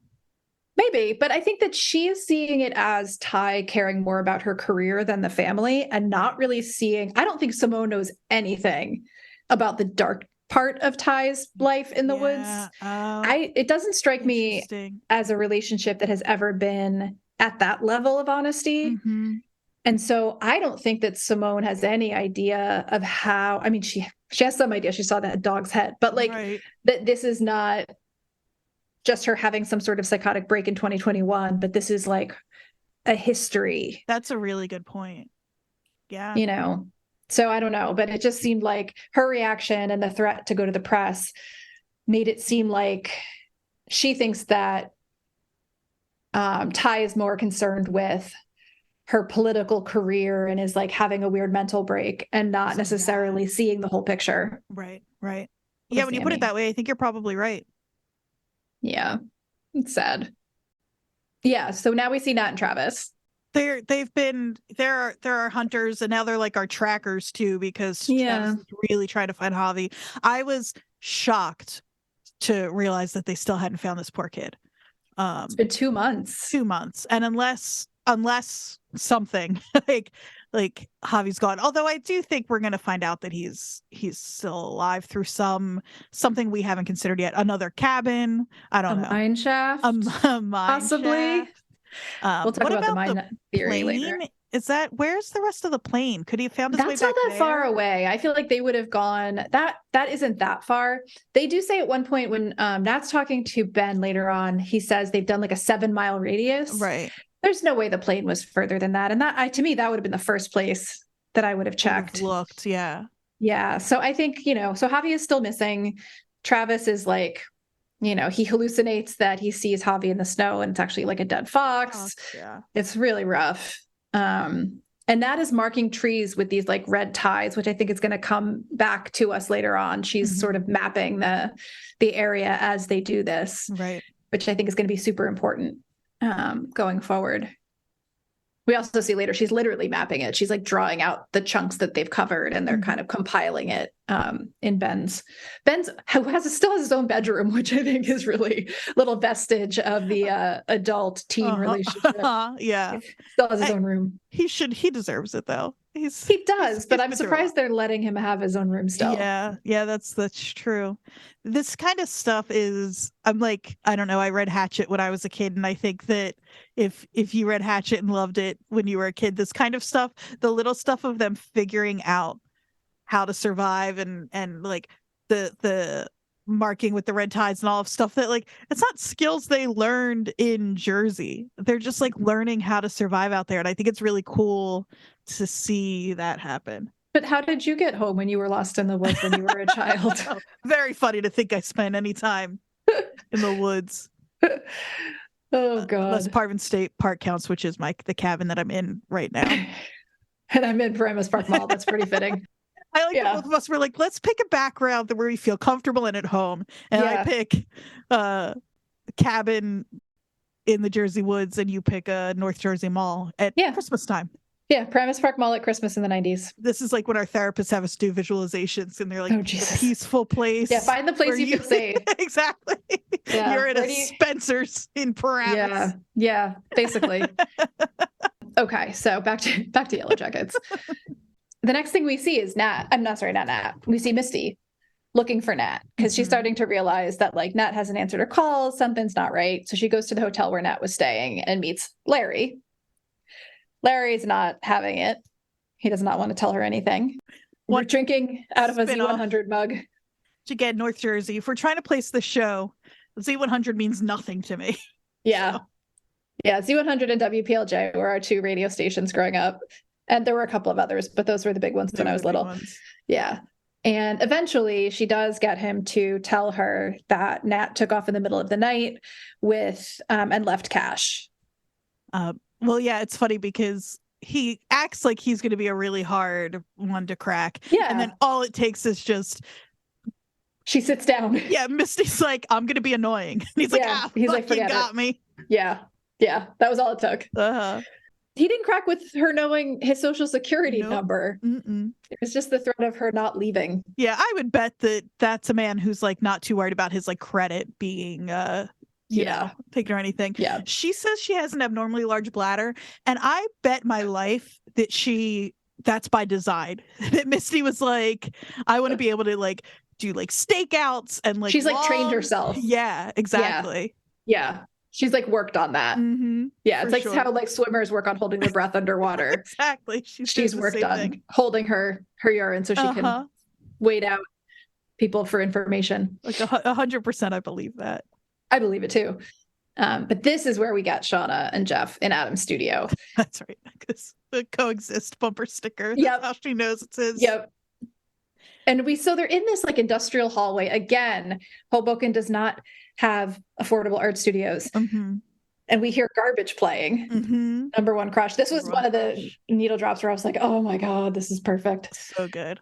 Maybe, but I think that she is seeing it as Ty caring more about her career than the family, and not really seeing, I don't think Simone knows anything about the dark part of Ty's life in the woods. It doesn't strike me as a relationship that has ever been at that level of honesty. Mm-hmm. And so I don't think that Simone has any idea of how, I mean, she has some idea. She saw that dog's head, but like that this is not just her having some sort of psychotic break in 2021, but this is like a history. That's a really good point. Yeah. You know, so I don't know, but it just seemed like her reaction and the threat to go to the press made it seem like she thinks that Ty is more concerned with her political career and is like having a weird mental break and not necessarily seeing the whole picture. Right. Yeah, when you put it that way, I think you're probably right. Yeah, it's sad. Yeah, so now we see Nat and Travis. there are hunters, and now they're like our trackers too, because Travis is really trying to find Javi. I was shocked to realize that they still hadn't found this poor kid. It's been 2 months. 2 months, and unless something like Javi's gone. Although I do think we're going to find out that he's still alive through something we haven't considered yet. Another cabin. I don't know. Mine shaft. A mine possibly. Shaft. We'll talk about the mine theory later. Where's the rest of the plane? Could he have found his way back That's not that there? far away. I feel like they would have gone. That isn't that far. They do say at one point when Nat's talking to Ben later on, he says they've done like a 7-mile radius. Right. There's no way the plane was further than that. And that, to me, that would have been the first place that I would have checked. Looked, yeah. Yeah. So I think, so Javi is still missing. Travis is like, he hallucinates that he sees Javi in the snow and it's actually like a dead fox. Yeah. It's really rough. And Nat is marking trees with these like red ties, which I think is going to come back to us later on. She's sort of mapping the area as they do this, right? Which I think is going to be super important going forward. We also see later she's literally mapping it. She's like drawing out the chunks that they've covered, and they're kind of compiling it in Ben's still has his own bedroom, which I think is really little vestige of the adult teen relationship. Yeah, he still has his own room. He deserves it though. He does, but I'm surprised they're letting him have his own room still. Yeah, that's true. This kind of stuff I'm like, I don't know, I read Hatchet when I was a kid, and I think that if you read Hatchet and loved it when you were a kid, this kind of stuff, the little stuff of them figuring out how to survive and like the marking with the red ties and all of stuff that like it's not skills they learned in Jersey. They're just like learning how to survive out there, and I think it's really cool to see that happen. But how did you get home when you were lost in the woods when you were a child? Very funny to think I spent any time in the woods. Oh God. Unless Parvin State Park counts, which is the cabin that I'm in right now. And I'm in Paramus Park Mall. That's pretty fitting. I like both of us were like, let's pick a background where we feel comfortable and at home. And I pick a cabin in the Jersey woods, and you pick a North Jersey mall at Christmas time. Yeah, Paramus Park Mall at Christmas in the 90s. This is like when our therapists have us do visualizations, and they're like, a peaceful place. Yeah, find the place you feel safe. Exactly. Yeah. You're at a Spencer's in Paramus. Yeah, basically. Okay, so back to Yellowjackets. The next thing we see is Nat. Not Nat. We see Misty looking for Nat because she's starting to realize that like Nat hasn't answered her calls. Something's not right. So she goes to the hotel where Nat was staying and meets Larry. Larry's not having it. He does not want to tell her anything. We're drinking out of a Z100 mug. Again, North Jersey. If we're trying to place the show, Z100 means nothing to me. Yeah. So. Yeah, Z100 and WPLJ were our 2 radio stations growing up. And there were a couple of others, but those were the big ones when I was little. Yeah. And eventually she does get him to tell her that Nat took off in the middle of the night with and left cash. Well, yeah, it's funny because he acts like he's going to be a really hard one to crack. Yeah. And then all it takes is just... She sits down. Yeah, Misty's like, I'm going to be annoying. And he's like, he's like, forget got me. Yeah. Yeah, that was all it took. He didn't crack with her knowing his social security number. It was just the threat of her not leaving. Yeah, I would bet that that's a man who's like not too worried about his like credit being you know, taken or anything. Yeah. She says she has an abnormally large bladder, and I bet my life that that's by design. That Misty was like, I want to be able to like do like stakeouts and like she's like trained herself. Yeah, exactly. Yeah. She's like worked on that. Yeah, it's like how like swimmers work on holding their breath underwater. Exactly. She's worked on holding her urine so she can wait out people for information. Like 100%, I believe that. I believe it too. But this is where we got Shauna and Jeff in Adam's studio. That's right, because the coexist bumper sticker. That's how she knows it's his. Yep. And so they're in this like industrial hallway. Again, Hoboken does not have affordable art studios. And we hear garbage playing. Number One Crush. This was one of the needle drops where I was like, oh my God, this is perfect. So good.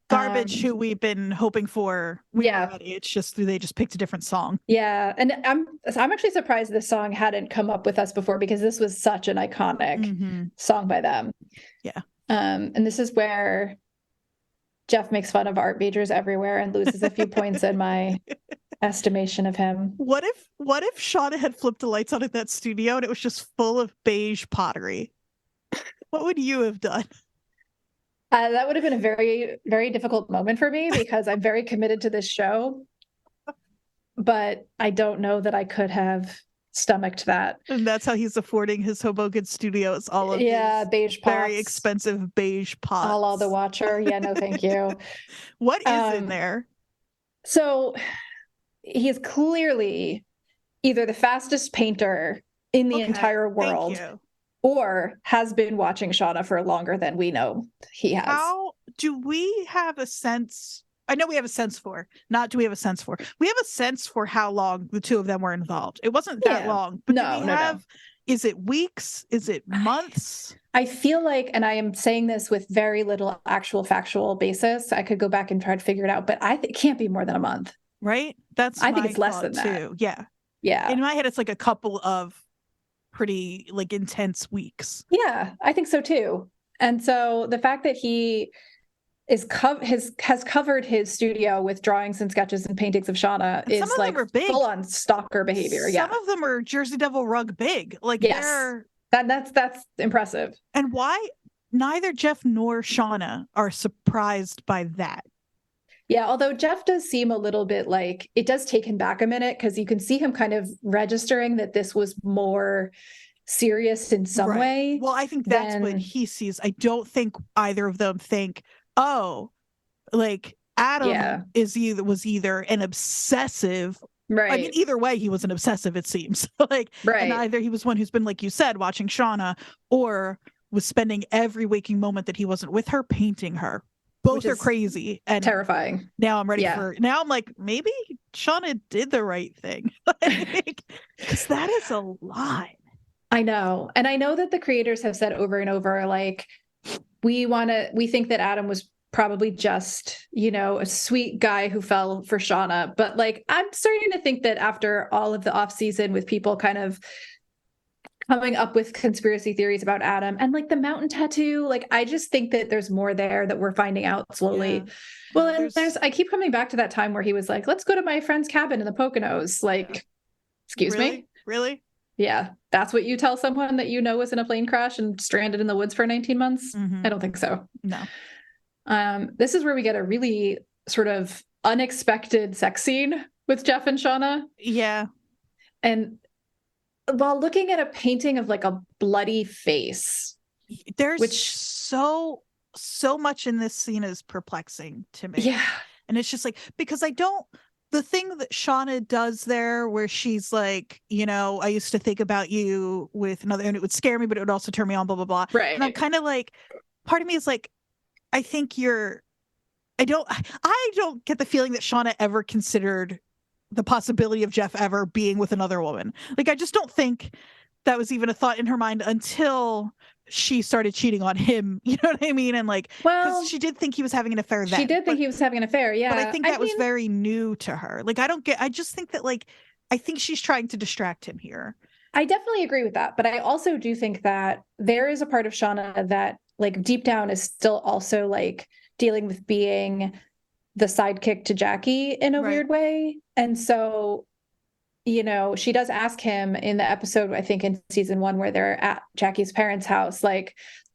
Garbage, who we've been hoping for. Already. It's just they just picked a different song. Yeah, and I'm actually surprised this song hadn't come up with us before, because this was such an iconic song by them. Yeah. And this is where Jeff makes fun of art majors everywhere and loses a few points in my estimation of him. What if Shauna had flipped the lights on at that studio and it was just full of beige pottery? What would you have done? That would have been a very, very difficult moment for me, because I'm very committed to this show, but I don't know that I could have stomached that. And that's how he's affording his Hoboken studios all of his beige pots, very expensive beige pots. All the Watcher. Yeah, no, thank you. What is in there? So he is clearly either the fastest painter in the entire world, or has been watching Shauna for longer than we know he has. How do we have a sense? I know we have a sense for, not do we have a sense for. We have a sense for how long the two of them were involved. It wasn't that long. But no. Is it weeks? Is it months? I feel like, and I am saying this with very little actual factual basis, I could go back and try to figure it out, but it can't be more than a month. Right? I think it's less than that. Yeah. Yeah. In my head, it's like a couple of pretty intense weeks. Yeah, I think so too. And so the fact that he has covered his studio with drawings and sketches and paintings of Shauna is like full on stalker behavior. Some of them are Jersey Devil rug big. That's impressive. And why neither Jeff nor Shauna are surprised by that. Yeah, although Jeff does seem a little bit like, it does take him back a minute, because you can see him kind of registering that this was more serious in some way. Well, I think that's what he sees. I don't think either of them think, oh, Adam was either an obsessive. Right. I mean, either way, he was an obsessive, it seems. And either he was one who's been, like you said, watching Shauna, or was spending every waking moment that he wasn't with her painting her. Both are crazy and terrifying. Now I'm ready now I'm like, maybe Shauna did the right thing. Because that is a lot. I know. And I know that the creators have said over and over, we think that Adam was probably just, a sweet guy who fell for Shauna. But I'm starting to think that after all of the off season, with people kind of coming up with conspiracy theories about Adam and the mountain tattoo, I just think that there's more there that we're finding out slowly. Yeah. Well, and I keep coming back to that time where he was like, let's go to my friend's cabin in the Poconos. Excuse me? Really? Yeah. That's what you tell someone that was in a plane crash and stranded in the woods for 19 months? Mm-hmm. I don't think so. No. This is where we get a really sort of unexpected sex scene with Jeff and Shauna. Yeah. And while looking at a painting of a bloody face, there's so much in this scene is perplexing to me. Yeah. And it's just because the thing that Shauna does there, where she's like, I used to think about you with another, and it would scare me, but it would also turn me on, blah, blah, blah. Right. And I'm kind of part of me is I think I don't get the feeling that Shauna ever considered the possibility of Jeff ever being with another woman. I just don't think that was even a thought in her mind until she started cheating on him. You know what I mean? And because she did think he was having an affair then. She did think he was having an affair, yeah. But I think that was very new to her. I just think that I think she's trying to distract him here. I definitely agree with that. But I also do think that there is a part of Shauna that deep down is still also dealing with being the sidekick to Jackie in a weird way. And so, she does ask him in the episode, I think in season 1, where they're at Jackie's parents' house,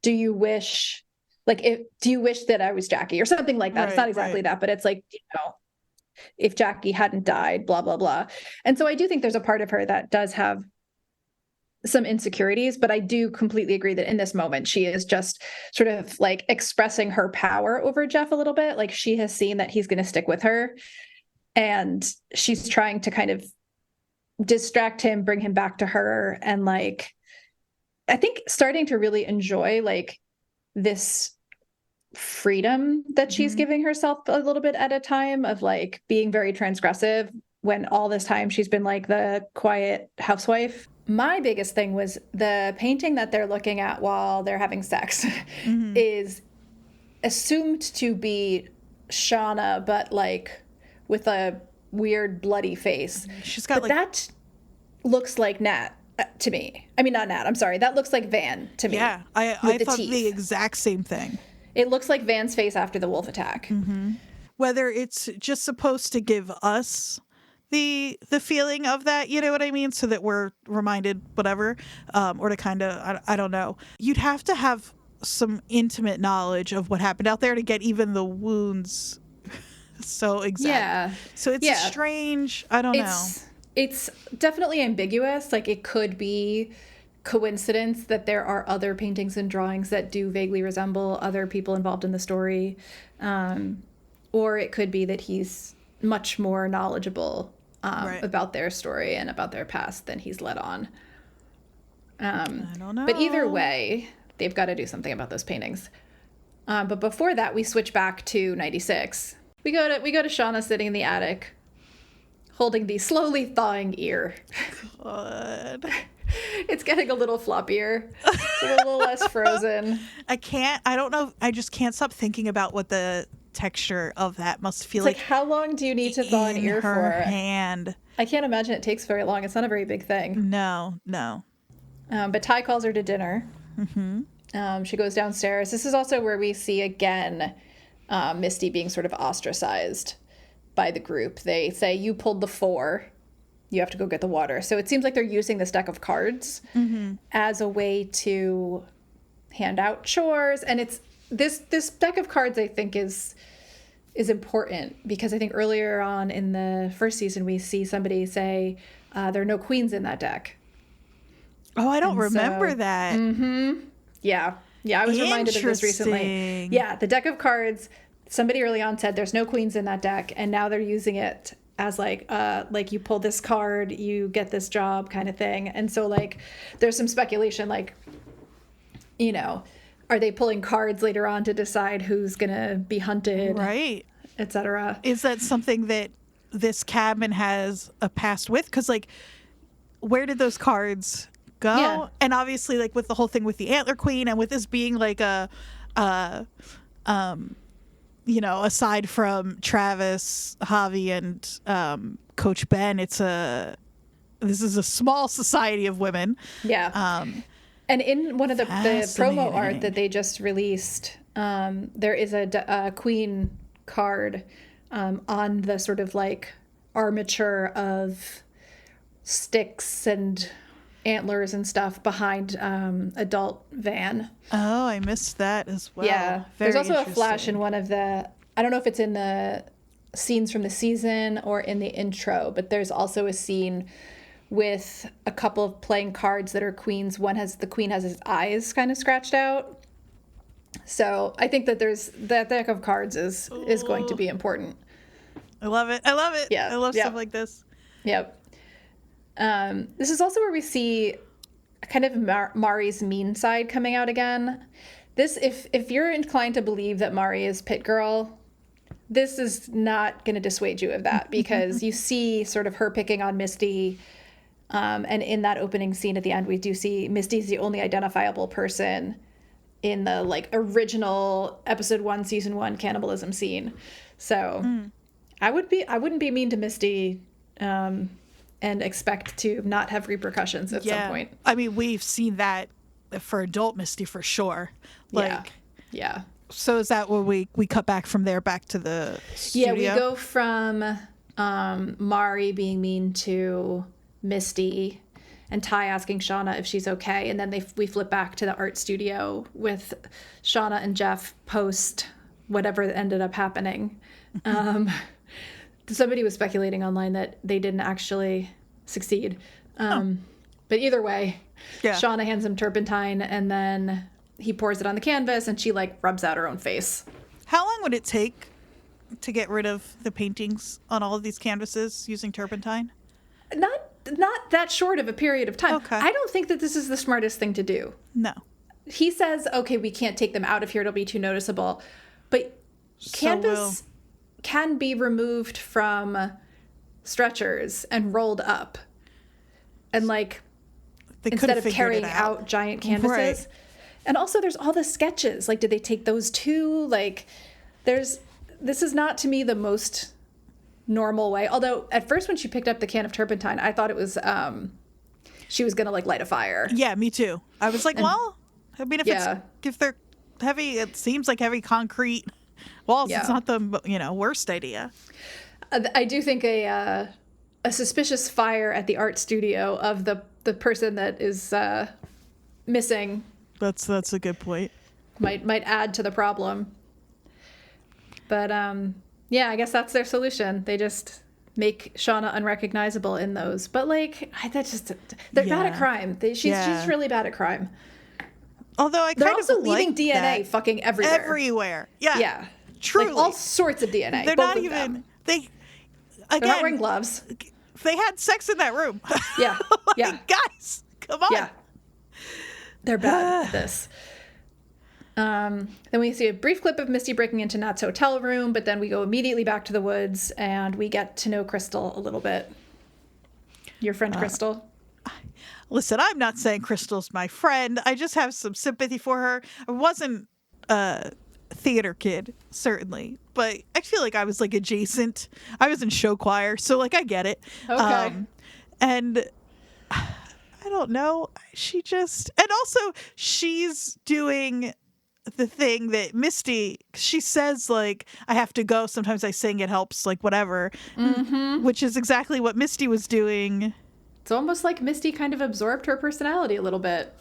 do you wish that I was Jackie or something like that? It's not exactly that, but it's if Jackie hadn't died, blah, blah, blah. And so I do think there's a part of her that does have some insecurities, but I do completely agree that in this moment, she is just sort of expressing her power over Jeff a little bit. She has seen that he's going to stick with her, and she's trying to kind of distract him, bring him back to her. And I think starting to really enjoy this freedom that she's giving herself a little bit at a time of being very transgressive, when all this time she's been the quiet housewife. My biggest thing was the painting that they're looking at while they're having sex is assumed to be Shauna, but like with a weird bloody face. She's got but that looks like Nat to me. I mean, not Nat. I'm sorry. That looks like Van to me. Yeah, I thought the exact same thing. It looks like Van's face after the wolf attack. Mm-hmm. Whether it's just supposed to give us the feeling of that, you know what I mean, so that we're reminded whatever, or to kind of, I don't know. You'd have to have some intimate knowledge of what happened out there to get even the wounds so exact. Yeah. So it's strange. I don't know. It's definitely ambiguous. Like, it could be coincidence that there are other paintings and drawings that do vaguely resemble other people involved in the story. Or it could be that he's much more knowledgeable about their story and about their past than he's let on. I don't know. But either way, they've got to do something about those paintings. But before that, we switch back to 96. We go to Shauna sitting in the attic, holding the slowly thawing ear. God. It's getting a little floppier. It's a little less frozen. I don't know. I just can't stop thinking about what the texture of that must feel like. How long do you need to thaw an ear for? Hand. I can't imagine it takes very long. It's not a very big thing. No. But Ty calls her to dinner. Mm-hmm. She goes downstairs. This is also where we see again Misty being sort of ostracized by the group. They say, you pulled the 4. You have to go get the water. So it seems like they're using this deck of cards as a way to hand out chores. And it's this deck of cards, I think, is important because I think earlier on in the first season, we see somebody say there are no queens in that deck. Oh, I don't remember that. Mm-hmm. Yeah. I was reminded of this recently. Yeah, the deck of cards, somebody early on said there's no queens in that deck, and now they're using it as like you pull this card, you get this job kind of thing. And so like there's some speculation, like, you know, are they pulling cards later on to decide who's gonna be hunted, right, etc.? Is that something that this cabin has a past with? Because like, where did those cards go? Yeah. And obviously, like with the whole thing with the Antler Queen, and with this being like you know, aside from Travis, Javi, and Coach Ben, this is a small society of women. Yeah. And in one of the promo art that they just released, there is a queen card on the sort of like armature of sticks and antlers and stuff behind adult Van. Oh, I missed that as well. Yeah. There's also a flash in one of the, I don't know if it's in the scenes from the season or in the intro, but there's also a scene with a couple of playing cards that are queens. The queen has his eyes kind of scratched out. So I think that that deck of cards is going to be important. I love it. Yeah. I love stuff like this. Yep. This is also where we see kind of Mari's mean side coming out again. This, if you're inclined to believe that Mari is Pit Girl, this is not going to dissuade you of that, because you see sort of her picking on Misty. And in that opening scene at the end, we do see Misty's the only identifiable person in the like original episode 1, season 1 cannibalism scene. So I wouldn't be mean to Misty, and expect to not have repercussions at some point. I mean, we've seen that for adult Misty for sure. Like, yeah. So is that where we cut back from there back to the studio? Yeah, we go from Mari being mean to Misty and Ty asking Shauna if she's okay, and then we flip back to the art studio with Shauna and Jeff post whatever ended up happening. Somebody was speculating online that they didn't actually succeed. But either way, Shauna hands him turpentine, and then he pours it on the canvas, and she like rubs out her own face. How long would it take to get rid of the paintings on all of these canvases using turpentine? Not that short of a period of time. Okay. I don't think that this is the smartest thing to do. No. He says, okay, we can't take them out of here. It'll be too noticeable. But canvas can be removed from stretchers and rolled up. And like, instead of carrying out giant canvases. Right. And also there's all the sketches. Like, did they take those too? Like, there's this is not to me the most normal way. Although at first when she picked up the can of turpentine, I thought it was she was gonna like light a fire. Yeah, me too. I was like, well, I mean, if they're heavy, it seems like heavy concrete walls. It's not the worst idea. I do think a suspicious fire at the art studio of the person that is missing. That's a good point. Might add to the problem. But yeah, I guess that's their solution. They just make Shauna unrecognizable in those. But like, they're bad at crime. She's really bad at crime. Although they're also leaving DNA fucking everywhere. Everywhere. Yeah. Yeah. Truly. Like all sorts of DNA. They're not even they're not wearing gloves. They had sex in that room. Yeah. Like, yeah. Guys, come on. Yeah. They're bad at this. Then we see a brief clip of Misty breaking into Nat's hotel room, but then we go immediately back to the woods and we get to know Crystal a little bit. Your friend Crystal. Listen, I'm not saying Crystal's my friend. I just have some sympathy for her. I wasn't a theater kid, certainly, but I feel like I was like adjacent. I was in show choir, so like I get it. Okay. And I don't know. And also she's doing the thing that Misty, she says, like, I have to go. Sometimes I sing, it helps, like, whatever. Mm-hmm. Which is exactly what Misty was doing. It's almost like Misty kind of absorbed her personality a little bit.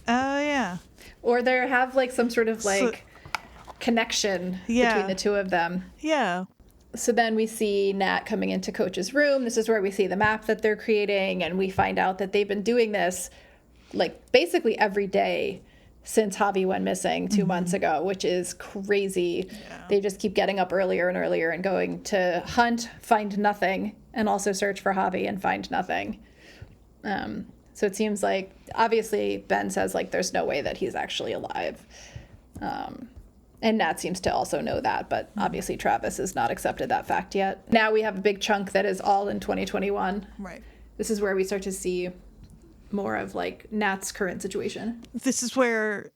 Oh, yeah. Or they have, like, some sort of, like, connection between the two of them. Yeah. So then we see Nat coming into Coach's room. This is where we see the map that they're creating, and we find out that they've been doing this, like, basically every day since Javi went missing 2 months ago, which is crazy. Yeah. They just keep getting up earlier and earlier and going to hunt, find nothing, and also search for Javi and find nothing. So it seems like, obviously, Ben says, like, there's no way that he's actually alive. And Nat seems to also know that, but obviously Travis has not accepted that fact yet. Now we have a big chunk that is all in 2021. Right. This is where we start to see more of, like, Nat's current situation. This is where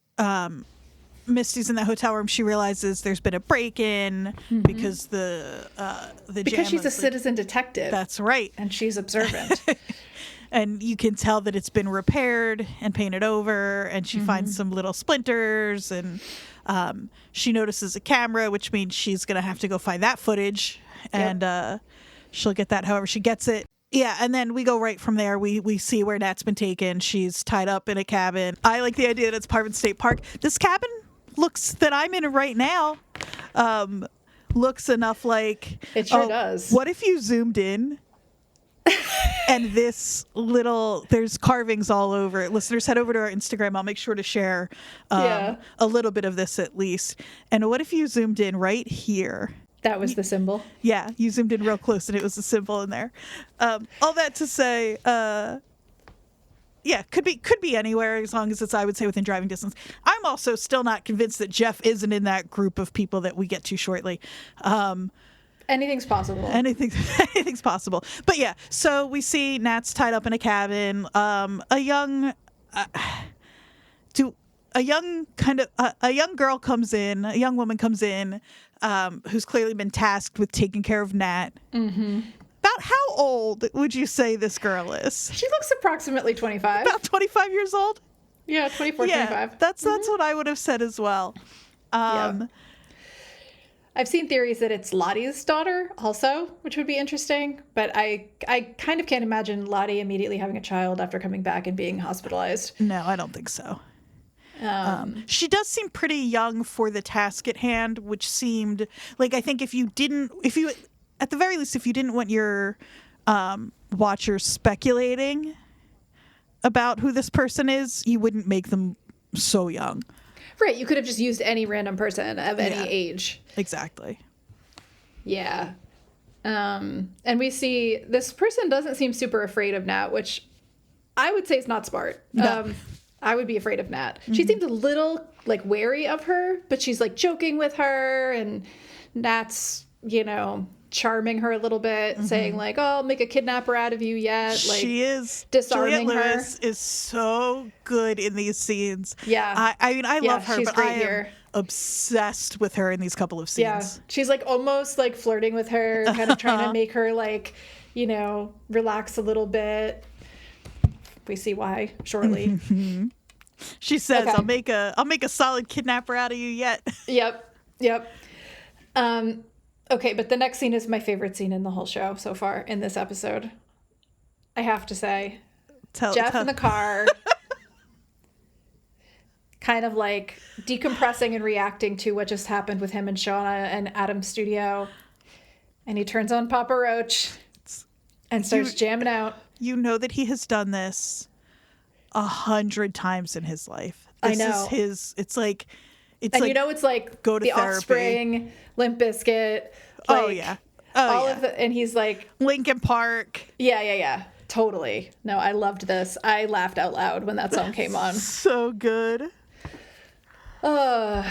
Misty's in the hotel room. She realizes there's been a break-in because because she's a citizen detective. That's right. And she's observant. And you can tell that it's been repaired and painted over, and she finds some little splinters, and she notices a camera, which means she's going to have to go find that footage, and she'll get that however she gets it. Yeah, and then we go right from there. We see where Nat's been taken. She's tied up in a cabin. I like the idea that it's Parvin State Park. This cabin that I'm in right now looks enough like... It sure does. What if you zoomed in and there's carvings all over it. Listeners, head over to our Instagram. I'll make sure to share a little bit of this at least. And what if you zoomed in right here? That was the symbol. Yeah, you zoomed in real close and it was the symbol in there. All that to say, could be anywhere as long as it's, I would say, within driving distance. I'm also still not convinced that Jeff isn't in that group of people that we get to shortly. Anything's possible. Anything's possible. But yeah, so we see Nat's tied up in a cabin. A young woman comes in, who's clearly been tasked with taking care of Nat. Mm-hmm. About how old would you say this girl is? She looks approximately 25. About 25 years old? Yeah, 24, 25. That's what I would have said as well. I've seen theories that it's Lottie's daughter also, which would be interesting. But I kind of can't imagine Lottie immediately having a child after coming back and being hospitalized. No, I don't think so. She does seem pretty young for the task at hand, which seemed like, I think if you at the very least, if you didn't want your watchers speculating about who this person is, you wouldn't make them so young. Right, you could have just used any random person of any age. Exactly. Yeah. And we see this person doesn't seem super afraid of Nat, which I would say is not smart. No. I would be afraid of Nat. Mm-hmm. She seemed a little, like, wary of her, but she's, like, joking with her, and Nat's, charming her a little bit, saying, like, oh, I'll make a kidnapper out of you yet. Like, she is. Disarming Juliette her. Lewis is so good in these scenes. Yeah. I mean, I love her, she's but great here. obsessed with her in these couple of scenes. Yeah. She's like almost like flirting with her, kind of trying to make her like, you know, relax a little bit. We see why shortly. She says, okay. I'll make a solid kidnapper out of you yet. Yep. Okay, but the next scene is my favorite scene in the whole show so far in this episode. I have to say. Jeff in the car, kind of like decompressing and reacting to what just happened with him and Shauna and Adam's studio. And he turns on Papa Roach and starts jamming out. You know that he has done this 100 times in his life. This I know. Is his, it's like, you know, it's like go to the therapy. Offspring, Limp Bizkit. Oh, yeah. All of it. And he's like. Linkin Park. Yeah. Totally. No, I loved this. I laughed out loud when that song came on. So good. But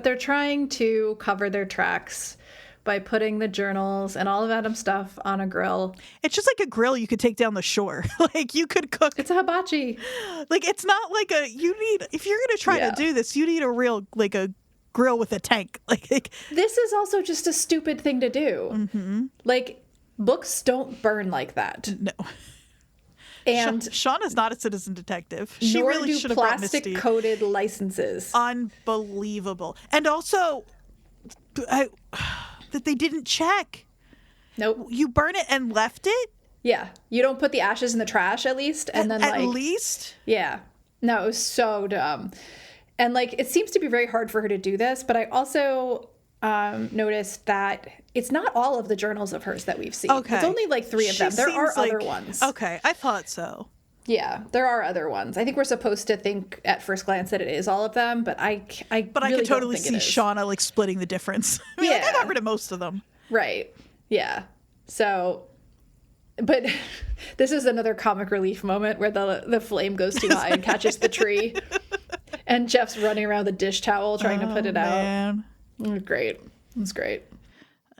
they're trying to cover their tracks by putting the journals and all of Adam's stuff on a grill. It's just like a grill you could take down the shore. Like you could cook. It's a hibachi. Like it's not like if you're going to try to do this, you need a real, like a grill with a tank. Like this is also just a stupid thing to do. Mm-hmm. Like books don't burn like that. No. And Shauna's not a citizen detective. She really should have brought Misty. Plastic coated licenses. Unbelievable. And also that they didn't check. Nope. You burn it and left it? Yeah. You don't put the ashes in the trash at least. And then at least? Yeah. No, it was so dumb. And like it seems to be very hard for her to do this, but I also noticed that it's not all of the journals of hers that we've seen. Okay. It's only like 3 of them. There are other ones. Okay, I thought so. Yeah, there are other ones. I think we're supposed to think at first glance that it is all of them, but I really could totally see Shauna like splitting the difference. I mean, like, I got rid of most of them. Right. Yeah. So, but this is another comic relief moment where the flame goes too high and catches the tree, and Jeff's running around with a dish towel trying to put it out. Great. It's great.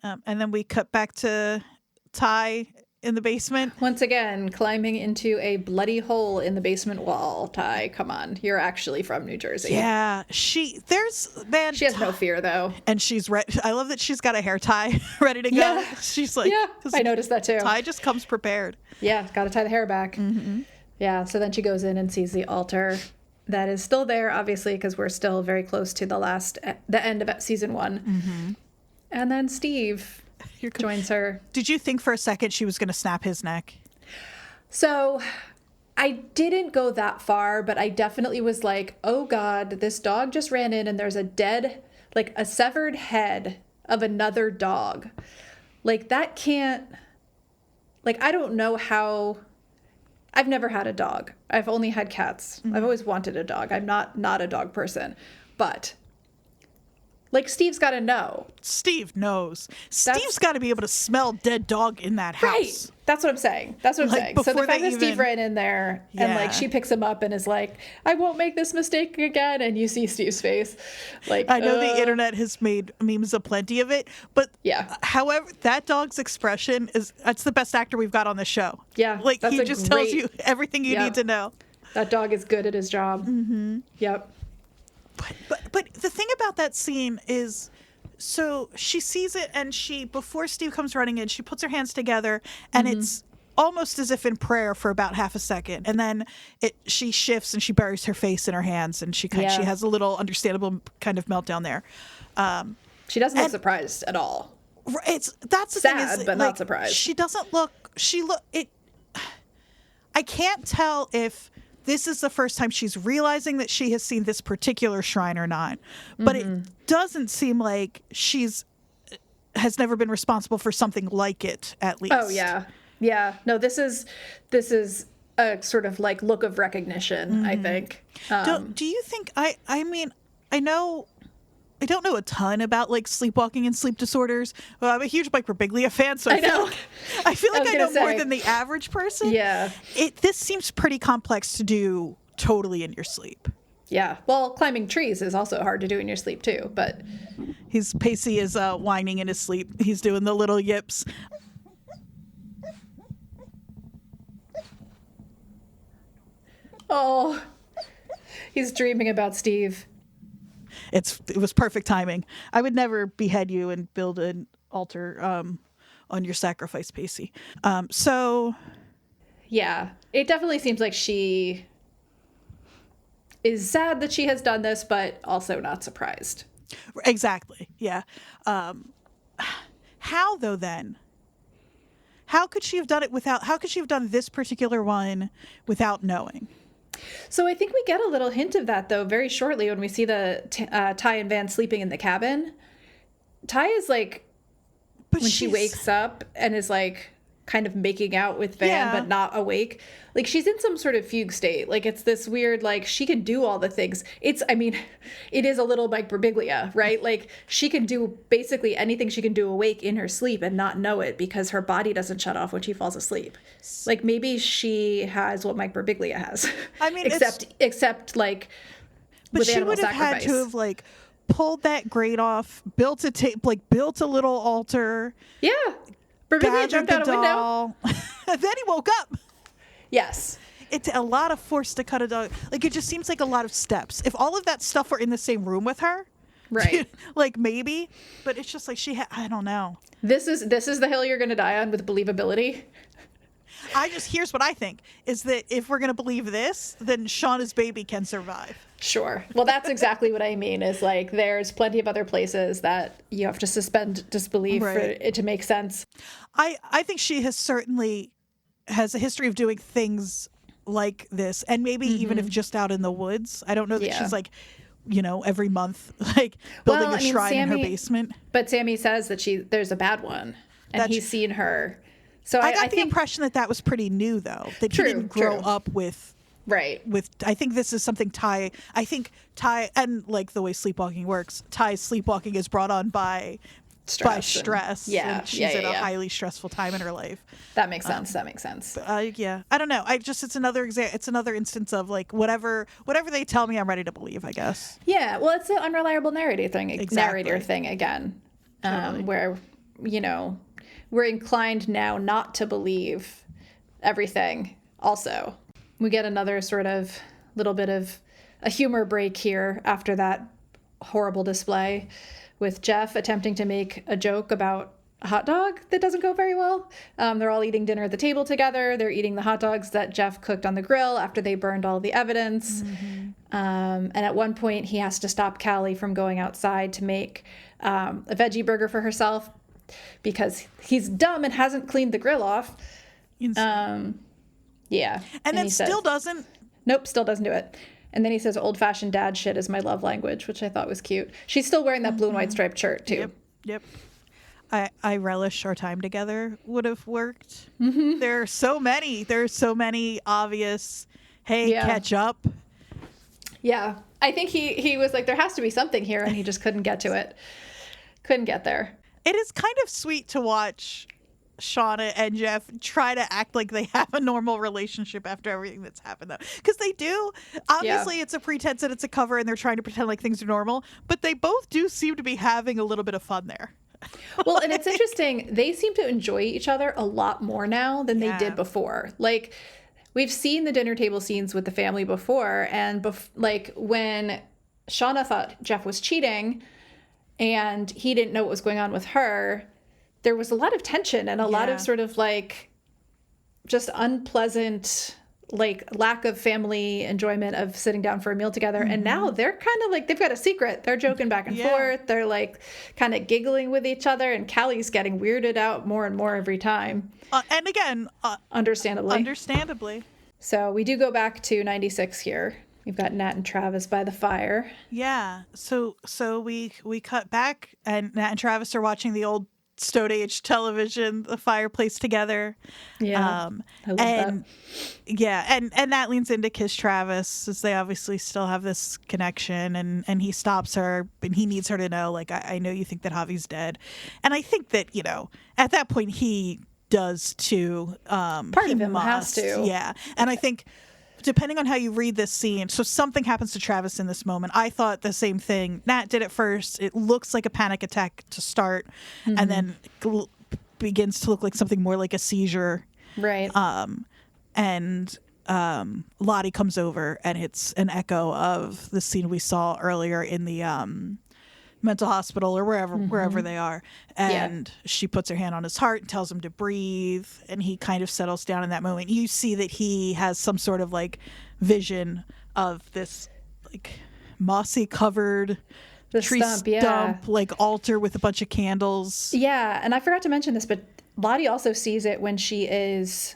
And then we cut back to Ty in the basement. Once again, climbing into a bloody hole in the basement wall. Ty, come on. You're actually from New Jersey. Yeah. She has no fear, though. And she's ready. I love that she's got a hair tie ready to go. Yeah. She's like, yeah, I noticed that too. Ty just comes prepared. Yeah, got to tie the hair back. Mm-hmm. Yeah, so then she goes in and sees the altar that is still there, obviously, because we're still very close to the end of season 1. Mm-hmm. And then Steve joins her. Did you think for a second she was going to snap his neck? So I didn't go that far, but I definitely was like, oh God, this dog just ran in and there's a severed head of another dog. Like that can't, like, I don't know how. I've never had a dog. I've only had cats. Mm-hmm. I've always wanted a dog. I'm not a dog person. But, like, Steve's got to know. Steve knows. Steve's got to be able to smell dead dog in that house. Right. That's what I'm saying. So the fact that Steve ran in there and, like, she picks him up and is like, I won't make this mistake again. And you see Steve's face. Like, I know the internet has made memes aplenty of it. But, however, that dog's expression that's the best actor we've got on the show. Yeah. Like, he just tells you everything you need to know. That dog is good at his job. Mm-hmm. Yep. But the thing about that scene is, so she sees it and before Steve comes running in, she puts her hands together and it's almost as if in prayer for about half a second. And then she shifts and she buries her face in her hands and she has a little understandable kind of meltdown there. She doesn't look surprised at all. That's the sad, thing is, but not surprised. She doesn't look, I can't tell if this is the first time she's realizing that she has seen this particular shrine or not. But it doesn't seem like has never been responsible for something like it, at least. Oh, yeah. Yeah. No, this is a sort of like look of recognition, I think. Do you think, I mean, I don't know a ton about like sleepwalking and sleep disorders. Well, I'm a huge Mike Birbiglia fan, so I feel like I know more than the average person. Yeah. This seems pretty complex to do totally in your sleep. Yeah. Well, climbing trees is also hard to do in your sleep too, but Pacey is whining in his sleep. He's doing the little yips. Oh, he's dreaming about Steve. it was perfect timing. I would never behead you and build an altar on your sacrifice, Pacey. So yeah, it definitely seems like she is sad that she has done this, but also not surprised. Exactly. Yeah. How though then? How could she have done it without? How could she have done this particular one without knowing? So I think we get a little hint of that though very shortly when we see the Ty and Van sleeping in the cabin. Ty is like, when she wakes up and is like kind of making out with Van but not awake, like she's in some sort of fugue state. Like it's this weird, like she can do all the things. It is a little Mike Birbiglia, right? Like she can do basically anything she can do awake in her sleep and not know it because her body doesn't shut off when she falls asleep. Like maybe she has what Mike Birbiglia has. I mean, except like but with she animal would have sacrifice. had to have like pulled that grate off, built a little altar. Yeah. Birbiglia jumped out a window. Then he woke up. Yes. It's a lot of force to cut a dog. Like, it just seems like a lot of steps. If all of that stuff were in the same room with her, right? Like maybe, but it's just like I don't know. This is the hill you're going to die on with believability. Here's what I think is that if we're going to believe this, then Shauna's baby can survive. Sure. Well, that's exactly what I mean is like there's plenty of other places that you have to suspend disbelief for it to make sense. I think she certainly has a history of doing things like this, and maybe even if just out in the woods. I don't know that she's like, every month like building a shrine in her basement. But Sammy says that there's a bad one, and he's seen her. So I got the impression that was pretty new, though. That he didn't grow up with. Right. I think this is something Ty, and like the way sleepwalking works, Ty's sleepwalking is brought on by stress. And she's at a highly stressful time in her life. That makes sense. I don't know. It's another instance of like whatever they tell me, I'm ready to believe, I guess. Yeah. Well, it's an unreliable narrator thing again, totally. Where, we're inclined now not to believe everything also. We get another sort of little bit of a humor break here after that horrible display with Jeff attempting to make a joke about a hot dog that doesn't go very well. They're all eating dinner at the table together. They're eating the hot dogs that Jeff cooked on the grill after they burned all the evidence. Mm-hmm. And at one point, he has to stop Callie from going outside to make a veggie burger for herself because he's dumb and hasn't cleaned the grill off. Yeah. And then still doesn't? Nope, still doesn't do it. And then he says, old-fashioned dad shit is my love language, which I thought was cute. She's still wearing that blue and white striped shirt, too. Yep. I relish our time together would have worked. Mm-hmm. There's so many obvious, catch up. Yeah. I think he was like, there has to be something here, and he just couldn't get to it. Couldn't get there. It is kind of sweet to watch Shauna and Jeff try to act like they have a normal relationship after everything that's happened, though, because they do. Obviously, it's a pretense and it's a cover, and they're trying to pretend like things are normal. But they both do seem to be having a little bit of fun there. Well, and it's interesting. They seem to enjoy each other a lot more now than they did before. Like, we've seen the dinner table scenes with the family before, and like when Shauna thought Jeff was cheating, and he didn't know what was going on with her. There was a lot of tension and a lot of sort of like just unpleasant, like lack of family enjoyment of sitting down for a meal together. Mm-hmm. And now they're kind of like, they've got a secret. They're joking back and forth. They're like kind of giggling with each other. And Callie's getting weirded out more and more every time. And again, understandably. So we do go back to 96 here. We've got Nat and Travis by the fire. Yeah. So we cut back and Nat and Travis are watching the old Stone Age television, the fireplace together. Yeah. I love that. Yeah, and Nat leans in to kiss Travis as they obviously still have this connection, and he stops her and he needs her to know, like, I know you think that Javi's dead. And I think that, at that point he does too. Part of him has to. Yeah. And I think depending on how you read this scene, so something happens to Travis in this moment. I thought the same thing. Nat did it first. It looks like a panic attack to start, and then begins to look like something more like a seizure. Right. And Lottie comes over, and it's an echo of the scene we saw earlier in the mental hospital or wherever they are. And she puts her hand on his heart and tells him to breathe, and he kind of settles down in that moment. You see that he has some sort of like vision of this like mossy covered tree stump like altar with a bunch of candles. Yeah, and I forgot to mention this, but Lottie also sees it when she is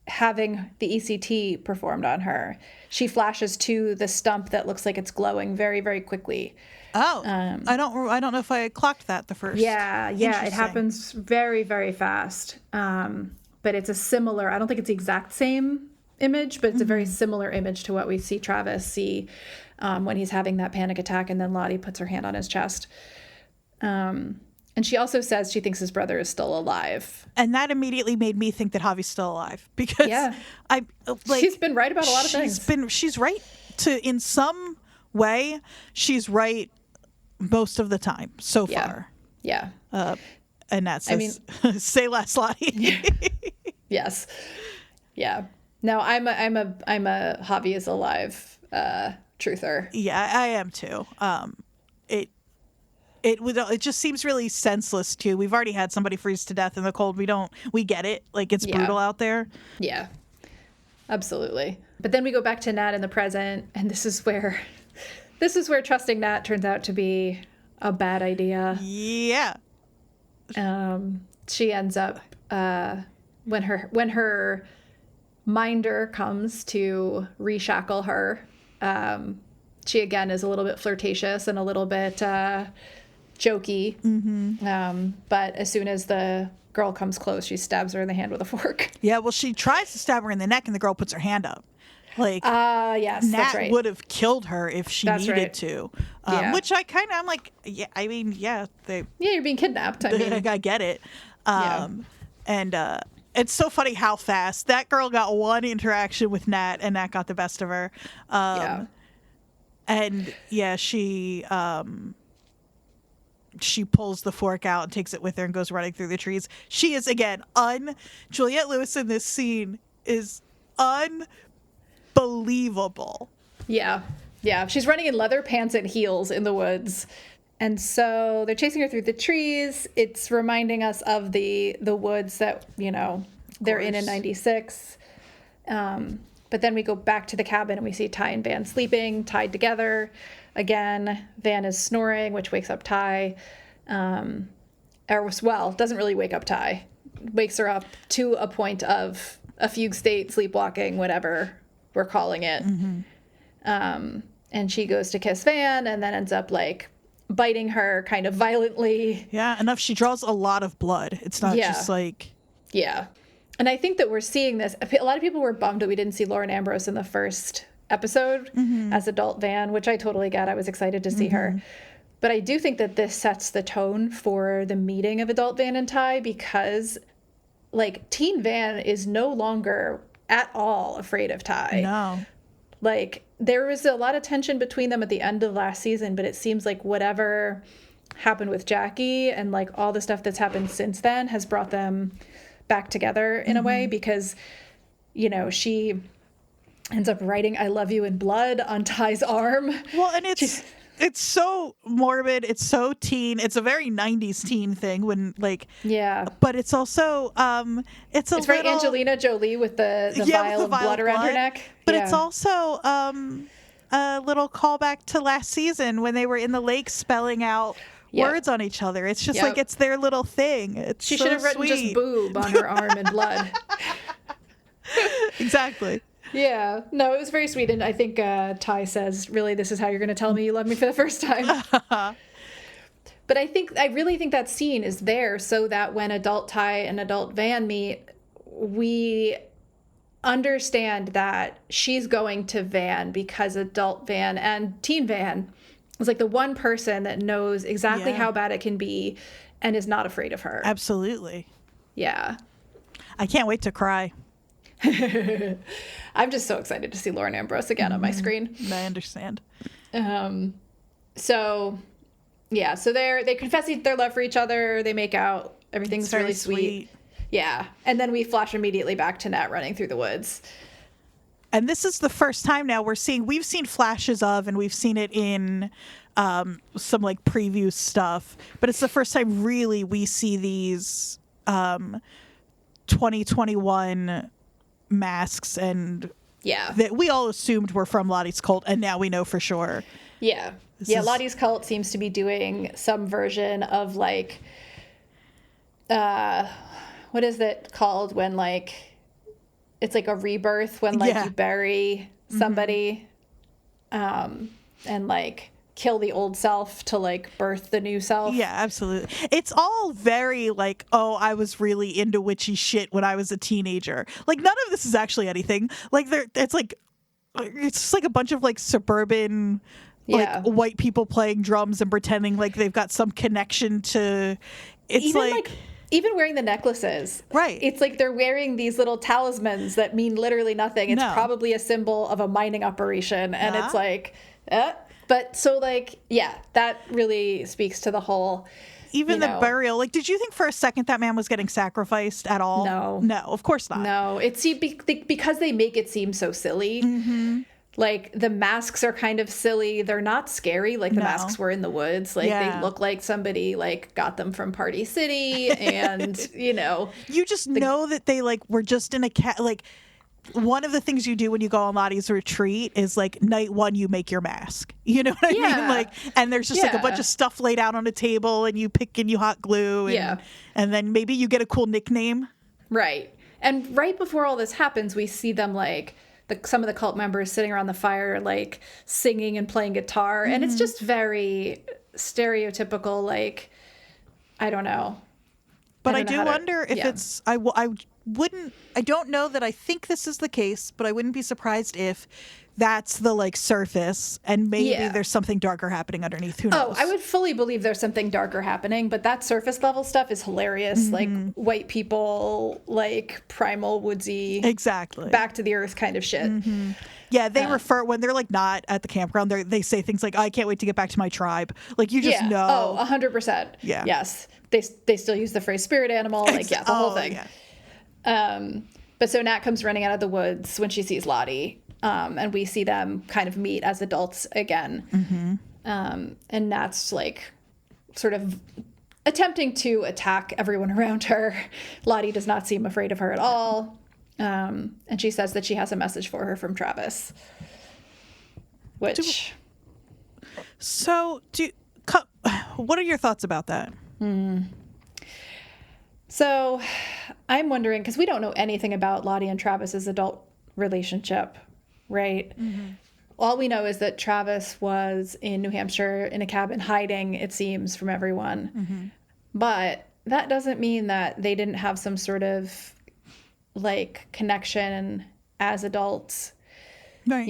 having the ECT performed on her. She flashes to the stump that looks like it's glowing very, very quickly. Oh, I don't know if I clocked that the first. Yeah, it happens very, very fast. But it's a similar, I don't think it's the exact same image, but it's a very similar image to what we see Travis see when he's having that panic attack, and then Lottie puts her hand on his chest. And she also says she thinks his brother is still alive. And that immediately made me think that Javi's still alive, because she's been right about a lot of things. She's right in some way. She's right most of the time so far. Yeah. And that says, say less, Lottie. Yes. Yeah. No, I'm a Javi is alive truther. Yeah, I am too. It just seems really senseless too. We've already had somebody freeze to death in the cold. We get it. Like, it's brutal out there. Yeah. Absolutely. But then we go back to Nat in the present, and this is where trusting Nat turns out to be a bad idea. Yeah. She ends up when her minder comes to reshackle her, she again is a little bit flirtatious and a little bit jokey. But as soon as the girl comes close, she stabs her in the hand with a fork. Yeah, well, she tries to stab her in the neck, and the girl puts her hand up. Like, yes, Nat that's right. would have killed her if she needed to. Which I'm like, yeah, I mean, yeah. You're being kidnapped. I mean, I get it. And it's so funny how fast that girl got one interaction with Nat, and Nat got the best of her. And yeah, she pulls the fork out and takes it with her and goes running through the trees. She is, again, Juliette Lewis in this scene is unbelievable. Yeah. She's running in leather pants and heels in the woods. And so they're chasing her through the trees. It's reminding us of the woods that, they're in 96. But then we go back to the cabin and we see Ty and Van sleeping, tied together. Again, Van is snoring, which wakes up Ty. Doesn't really wake up Ty. Wakes her up to a point of a fugue state, sleepwalking, whatever we're calling it. And she goes to kiss Van and then ends up like biting her kind of violently. Yeah, enough. She draws a lot of blood. It's not just like... Yeah. And I think that we're seeing this. A lot of people were bummed that we didn't see Lauren Ambrose in the first episode as adult Van, which I totally get. I was excited to see her. But I do think that this sets the tone for the meeting of adult Van and Ty, because like teen Van is no longer at all afraid of Ty. No. Like, there was a lot of tension between them at the end of last season, but it seems like whatever happened with Jackie and like all the stuff that's happened since then has brought them back together in a way, because she ends up writing "I love you" in blood on Ty's arm. Well, and it's so morbid, it's so teen, it's a very 90s teen thing when but it's also it's very Angelina Jolie with the vial of blood around her neck, but it's also a little callback to last season when they were in the lake spelling out words on each other. It's just like it's their little thing. She should have written just boob on her arm in blood. Exactly. Yeah. No, it was very sweet. And I think Ty says, really, this is how you're going to tell me you love me for the first time. But I really think that scene is there so that when adult Ty and adult Van meet, we understand that she's going to Van because adult Van and teen Van is like the one person that knows exactly how bad it can be and is not afraid of her. Absolutely. Yeah. I can't wait to cry. I'm just so excited to see Lauren Ambrose again on my screen. I understand. So they confess their love for each other. They make out. Everything's really sweet. Yeah. And then we flash immediately back to Nat running through the woods. And this is the first time now we've seen flashes of, and we've seen it in some like preview stuff, but it's the first time really we see these 2021 masks and that we all assumed were from Lottie's cult, and now we know for sure. Yeah. Lottie's cult seems to be doing some version of like what is it called when like it's like a rebirth when like you bury somebody and like kill the old self to like birth the new self. Yeah, absolutely. It's all very like, oh, I was really into witchy shit when I was a teenager. Like none of this is actually anything. Like it's just like a bunch of like suburban like white people playing drums and pretending like they've got some connection to even wearing the necklaces. Right. It's like they're wearing these little talismans that mean literally nothing. It's probably a symbol of a mining operation. And it's like, but so like, that really speaks to the whole... Even the burial. Like, did you think for a second that man was getting sacrificed at all? No, of course not. No, it's because they make it seem so silly. Mm-hmm. Like, the masks are kind of silly. They're not scary like the masks were in the woods. Like, they look like somebody, like, got them from Party City and, You just know that they, like, were just in a like, one of the things you do when you go on Lottie's retreat is, like, night one, you make your mask. You know what I mean? Like, and there's just, like, a bunch of stuff laid out on a table and you pick and you hot glue. And then maybe you get a cool nickname. Right. And right before all this happens, we see them, like... some of the cult members sitting around the fire, like singing and playing guitar. And it's just very stereotypical, like, I don't know. But I do wonder if it's, I don't know that I think this is the case, but I wouldn't be surprised if that's the like surface and maybe there's something darker happening underneath. Who knows? Oh, I would fully believe there's something darker happening, but that surface level stuff is hilarious. Like white people, like primal woodsy, exactly back to the earth kind of shit. Yeah, they refer when they're like not at the campground. They say things like, "I can't wait to get back to my tribe." Like you just know. Oh, 100%. Yeah. Yes, they still use the phrase spirit animal. Like the whole thing. Yeah. But so Nat comes running out of the woods when she sees Lottie. And we see them kind of meet as adults again. And Nat's like sort of attempting to attack everyone around her. Lottie does not seem afraid of her at all. And she says that she has a message for her from Travis. Which... what are your thoughts about that? So I'm wondering, because we don't know anything about Lottie and Travis's adult relationship. Right. All we know is that Travis was in New Hampshire in a cabin hiding, it seems, from everyone. But that doesn't mean that they didn't have some sort of like connection as adults. Right.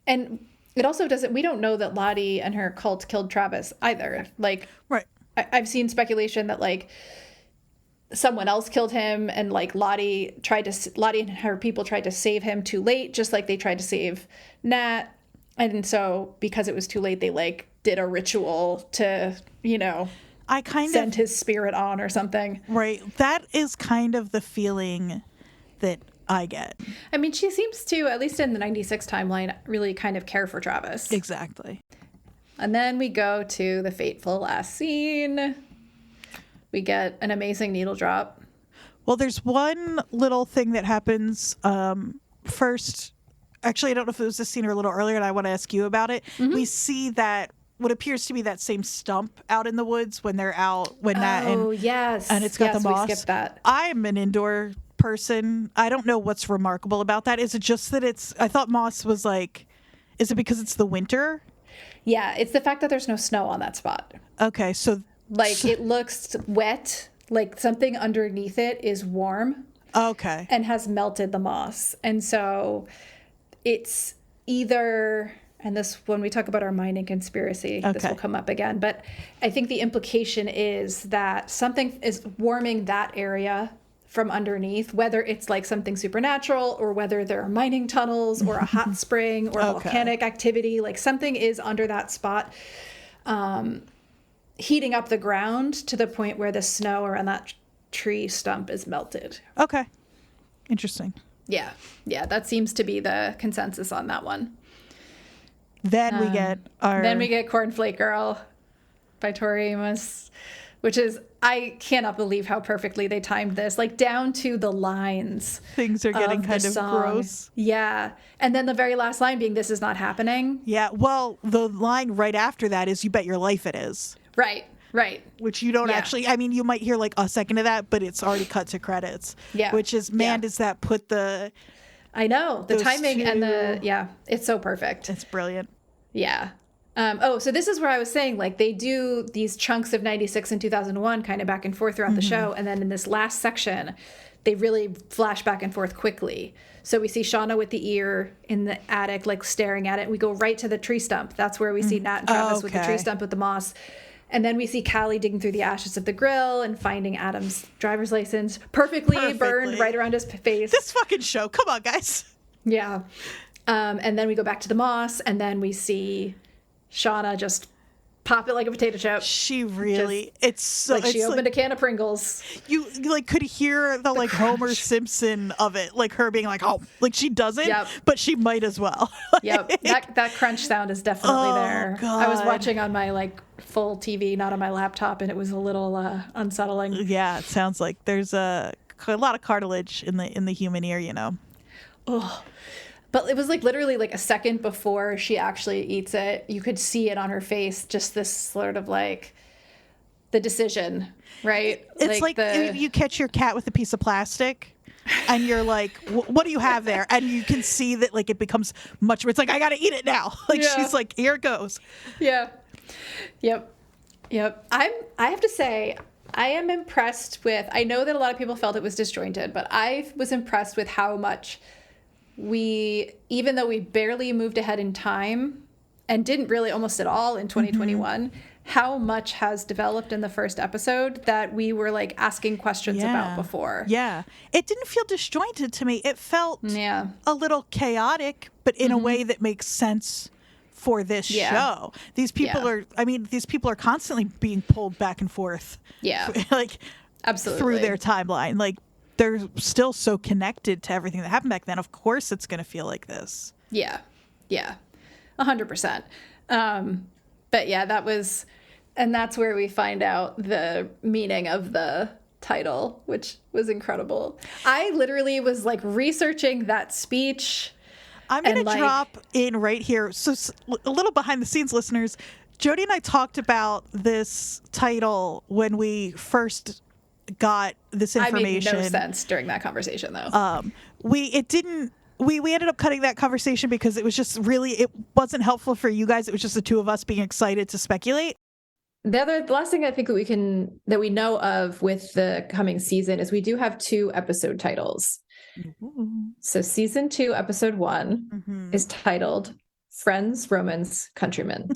And it also doesn't, we don't know that Lottie and her cult killed Travis either. Like, I've seen speculation that like someone else killed him and like Lottie and her people tried to save him too late, just like they tried to save Nat. And so because it was too late, they like did a ritual to, send his spirit on or something. Right. That is kind of the feeling that I get. I mean, she seems to, at least in the 96 timeline, really kind of care for Travis. Exactly. And then we go to the fateful last scene. We get an amazing needle drop. Well, there's one little thing that happens first. Actually, I don't know if it was this scene or a little earlier, and I want to ask you about it. We see that what appears to be that same stump out in the woods when they're out, and it's got the moss. We skipped that. I'm an indoor person. I don't know what's remarkable about that. Is it just that I thought moss was like, is it because it's the winter? Yeah, it's the fact that there's no snow on that spot. Okay, so... Like, it looks wet, like something underneath it is warm. Okay. And has melted the moss. And so it's either, and this, when we talk about our mining conspiracy, this will come up again, but I think the implication is that something is warming that area from underneath, whether it's like something supernatural or whether there are mining tunnels or a hot spring or volcanic activity, like something is under that spot. Heating up the ground to the point where the snow around that tree stump is melted. Okay. Interesting. Yeah. Yeah, that seems to be the consensus on that one. Then we get Cornflake Girl by Tori Amos, which is, I cannot believe how perfectly they timed this, like down to the lines. Things are getting kind of gross. Yeah. And then the very last line being, "This is not happening." Yeah. Well, the line right after that is, "You bet your life it is." Right. Which you don't actually, I mean, you might hear like a second of that, but it's already cut to credits. Yeah. Which is, man, does that put the... I know. The timing and it's so perfect. It's brilliant. Yeah. So this is where I was saying, like, they do these chunks of 96 and 2001 kind of back and forth throughout the show. And then in this last section, they really flash back and forth quickly. So we see Shauna with the ear in the attic, like staring at it. We go right to the tree stump. That's where we see Nat and Travis with the tree stump with the moss. And then we see Callie digging through the ashes of the grill and finding Adam's driver's license perfectly burned right around his face. This fucking show. Come on, guys. Yeah. And then we go back to the moss, and then we see Shauna just pop it like a potato chip. She really, it's so... Like she opened a can of Pringles. You like could hear the like crunch. Homer Simpson of it, like her being like, oh, like she doesn't, but she might as well. Yep, that crunch sound is definitely there. God. I was watching on my like full TV, not on my laptop, and it was a little unsettling. Yeah, it sounds like there's a lot of cartilage in the human ear, you know. Oh. But it was like literally like a second before she actually eats it. You could see it on her face, just this sort of like the decision, right? It's like you catch your cat with a piece of plastic and you're like, what do you have there? And you can see that like it becomes much, it's like, I got to eat it now. Like she's like, here it goes. Yeah. Yep. I have to say, I am impressed with, I know that a lot of people felt it was disjointed, but I was impressed with how much even though we barely moved ahead in time and didn't really almost at all in 2021, how much has developed in the first episode that we were like asking questions about before. Yeah. It didn't feel disjointed to me. It felt a little chaotic, but in a way that makes sense for this show. These people are constantly being pulled back and forth. Yeah. Like absolutely through their timeline. Like they're still so connected to everything that happened back then. Of course it's going to feel like this. Yeah. 100%. But yeah, that's where we find out the meaning of the title, which was incredible. I literally was like researching that speech. I'm going to drop in right here. So a little behind the scenes, listeners, Jodie and I talked about this title when we first got this information. I made no sense during that conversation, though. We ended up cutting that conversation because it was just really, it wasn't helpful for you guys. It was just the two of us being excited to speculate. The last thing I think that we know of with the coming season is we do have 2 episode titles. Mm-hmm. So season 2, episode 1 is titled Friends, Romans, Countrymen.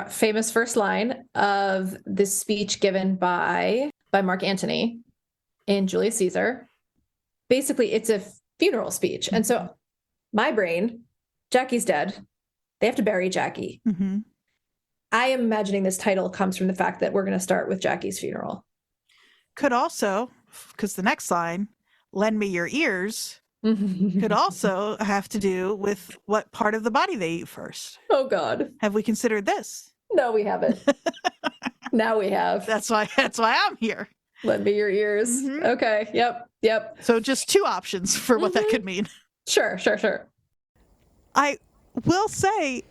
Famous first line of this speech given by Mark Antony in Julius Caesar. Basically, it's a funeral speech. And so my brain, Jackie's dead. They have to bury Jackie. Mm-hmm. I am imagining this title comes from the fact that we're going to start with Jackie's funeral. Could also, because the next line, lend me your ears, could also have to do with what part of the body they eat first. Oh, God. Have we considered this? No, we haven't. Now we have. That's why I'm here. Lend me your ears. Mm-hmm. Okay. Yep. So just 2 options for what that could mean. Sure. I will say,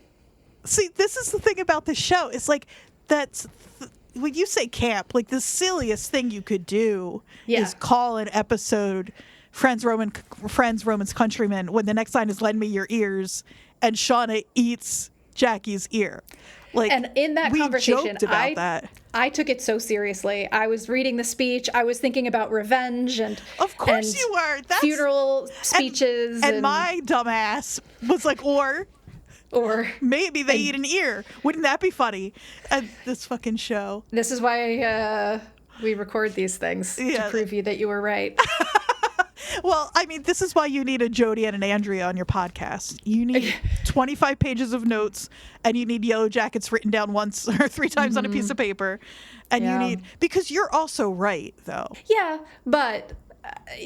see, this is the thing about this show. It's like, when you say camp, like the silliest thing you could do is call an episode Friends, Romans, Countrymen, when the next line is lend me your ears, and Shauna eats Jackie's ear. Like, and in that conversation, I took it so seriously. I was reading the speech. I was thinking about revenge and of course you were. That's, funeral speeches. And my dumbass was like, or maybe they eat an ear. Wouldn't that be funny? And this fucking show. This is why we record these things to prove you that you were right. Well, I mean, this is why you need a Jodie and an Andrea on your podcast. You need 25 pages of notes, and you need Yellowjackets written down once or 3 times on a piece of paper. And you need, because you're also right, though. Yeah, but,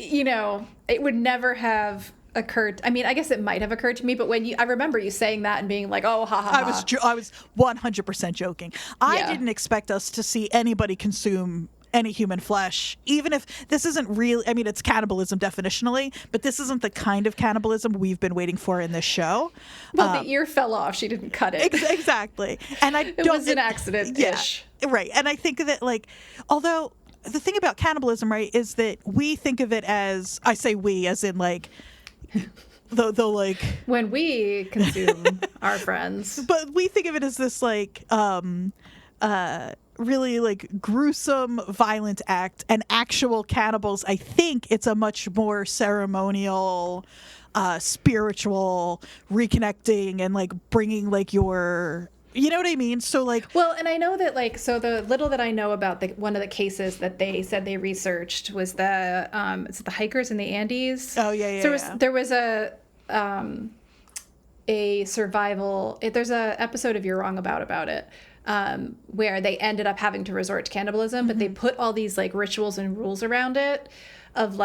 it would never have occurred. I mean, I guess it might have occurred to me, but I remember you saying that and being like, oh, ha, ha, ha. I was 100% joking. I didn't expect us to see anybody consume any human flesh, even if this isn't real. I mean, it's cannibalism definitionally, but this isn't the kind of cannibalism we've been waiting for in this show. Well, the ear fell off. She didn't cut it. Exactly. And it was an accident-ish. Yeah, right. And I think that, although the thing about cannibalism, right, is that we think of it as, I say we, as in, the when we consume our friends, but we think of it as this really gruesome, violent act. And actual cannibals, I think it's a much more ceremonial, spiritual reconnecting and bringing your. You know what I mean? So well, and I know that so the little that I know about one of the cases that they said they researched was the hikers in the Andes. Oh yeah. So there was a survival. There's a episode of You're Wrong About it. Where they ended up having to resort to cannibalism, but they put all these rituals and rules around it of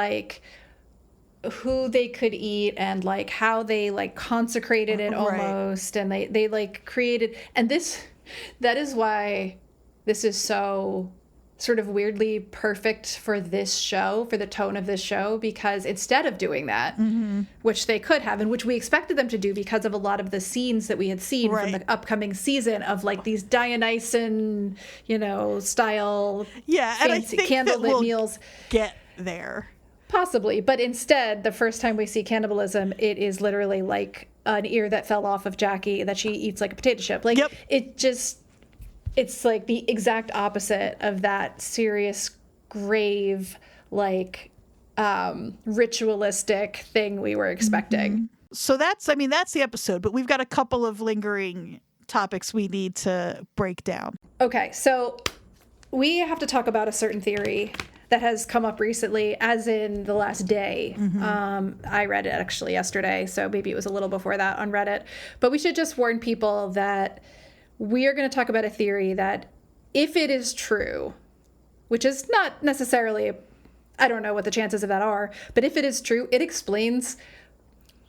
who they could eat and how they consecrated it almost, and they created, and that is why this is so sort of weirdly perfect for this show, for the tone of this show, because instead of doing that, which they could have, and which we expected them to do because of a lot of the scenes that we had seen from the upcoming season of these Dionysian, style, and I fancy think candlelit meals. Get there. Possibly, but instead, the first time we see cannibalism, it is literally an ear that fell off of Jackie that she eats like a potato chip. It's the exact opposite of that serious, grave, ritualistic thing we were expecting. So that's the episode, but we've got a couple of lingering topics we need to break down. Okay, so we have to talk about a certain theory that has come up recently, as in the last day. I read it actually yesterday, so maybe it was a little before that on Reddit. But we should just warn people that we are going to talk about a theory that, if it is true, which is not necessarily, I don't know what the chances of that are, but if it is true, it explains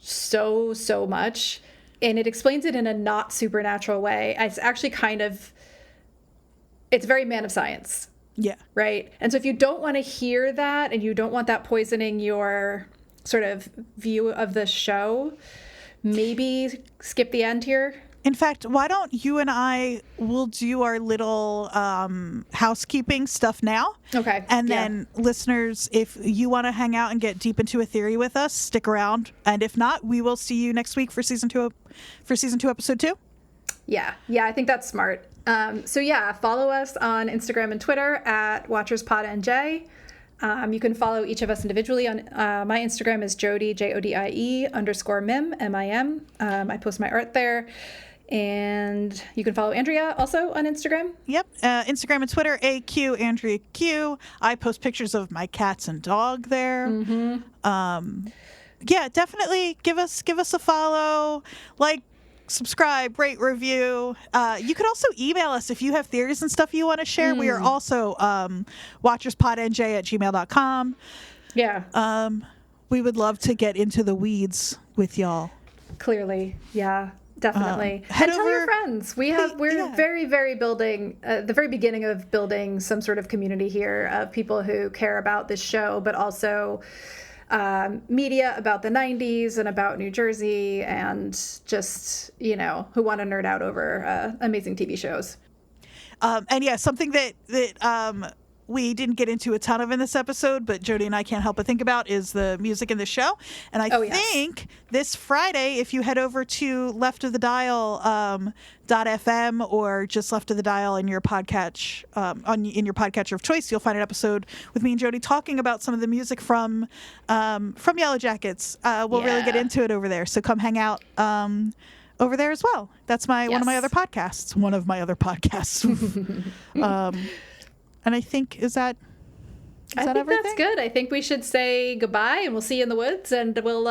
so much, and it explains it in a not supernatural way. It's actually it's very man of science. Yeah. Right? And so if you don't want to hear that, and you don't want that poisoning your sort of view of the show, maybe skip the end here. In fact, why don't you and we'll do our little housekeeping stuff now. Okay. And then listeners, if you want to hang out and get deep into a theory with us, stick around. And if not, we will see you next week for season 2, episode 2. Yeah. I think that's smart. Follow us on Instagram and Twitter at WatchersPodNJ. You can follow each of us individually on my Instagram is Jodie, JODIE _Mim, MIM. I post my art there. And you can follow Andrea also on Instagram. Yep. Instagram and Twitter, AQ Andrea Q. I post pictures of my cats and dog there. Definitely give us a follow, subscribe, rate, review. You could also email us if you have theories and stuff you want to share. We are also watcherspodnj@gmail.com. Yeah. We would love to get into the weeds with y'all. Clearly. Yeah. Definitely. And tell your friends. We're very, very building, the very beginning of building some sort of community here of people who care about this show, but also media about the 90s and about New Jersey, and just, who want to nerd out over amazing TV shows. Something that we didn't get into a ton of in this episode, but Jodie and I can't help but think about is the music in the show. And I think this Friday, if you head over to Left of the Dial .fm or just Left of the Dial in your podcatch in your podcatcher of choice, you'll find an episode with me and Jodie talking about some of the music from Yellowjackets. We'll really get into it over there. So come hang out over there as well. That's one of my other podcasts. I think that's good. I think we should say goodbye, and we'll see you in the woods, and we'll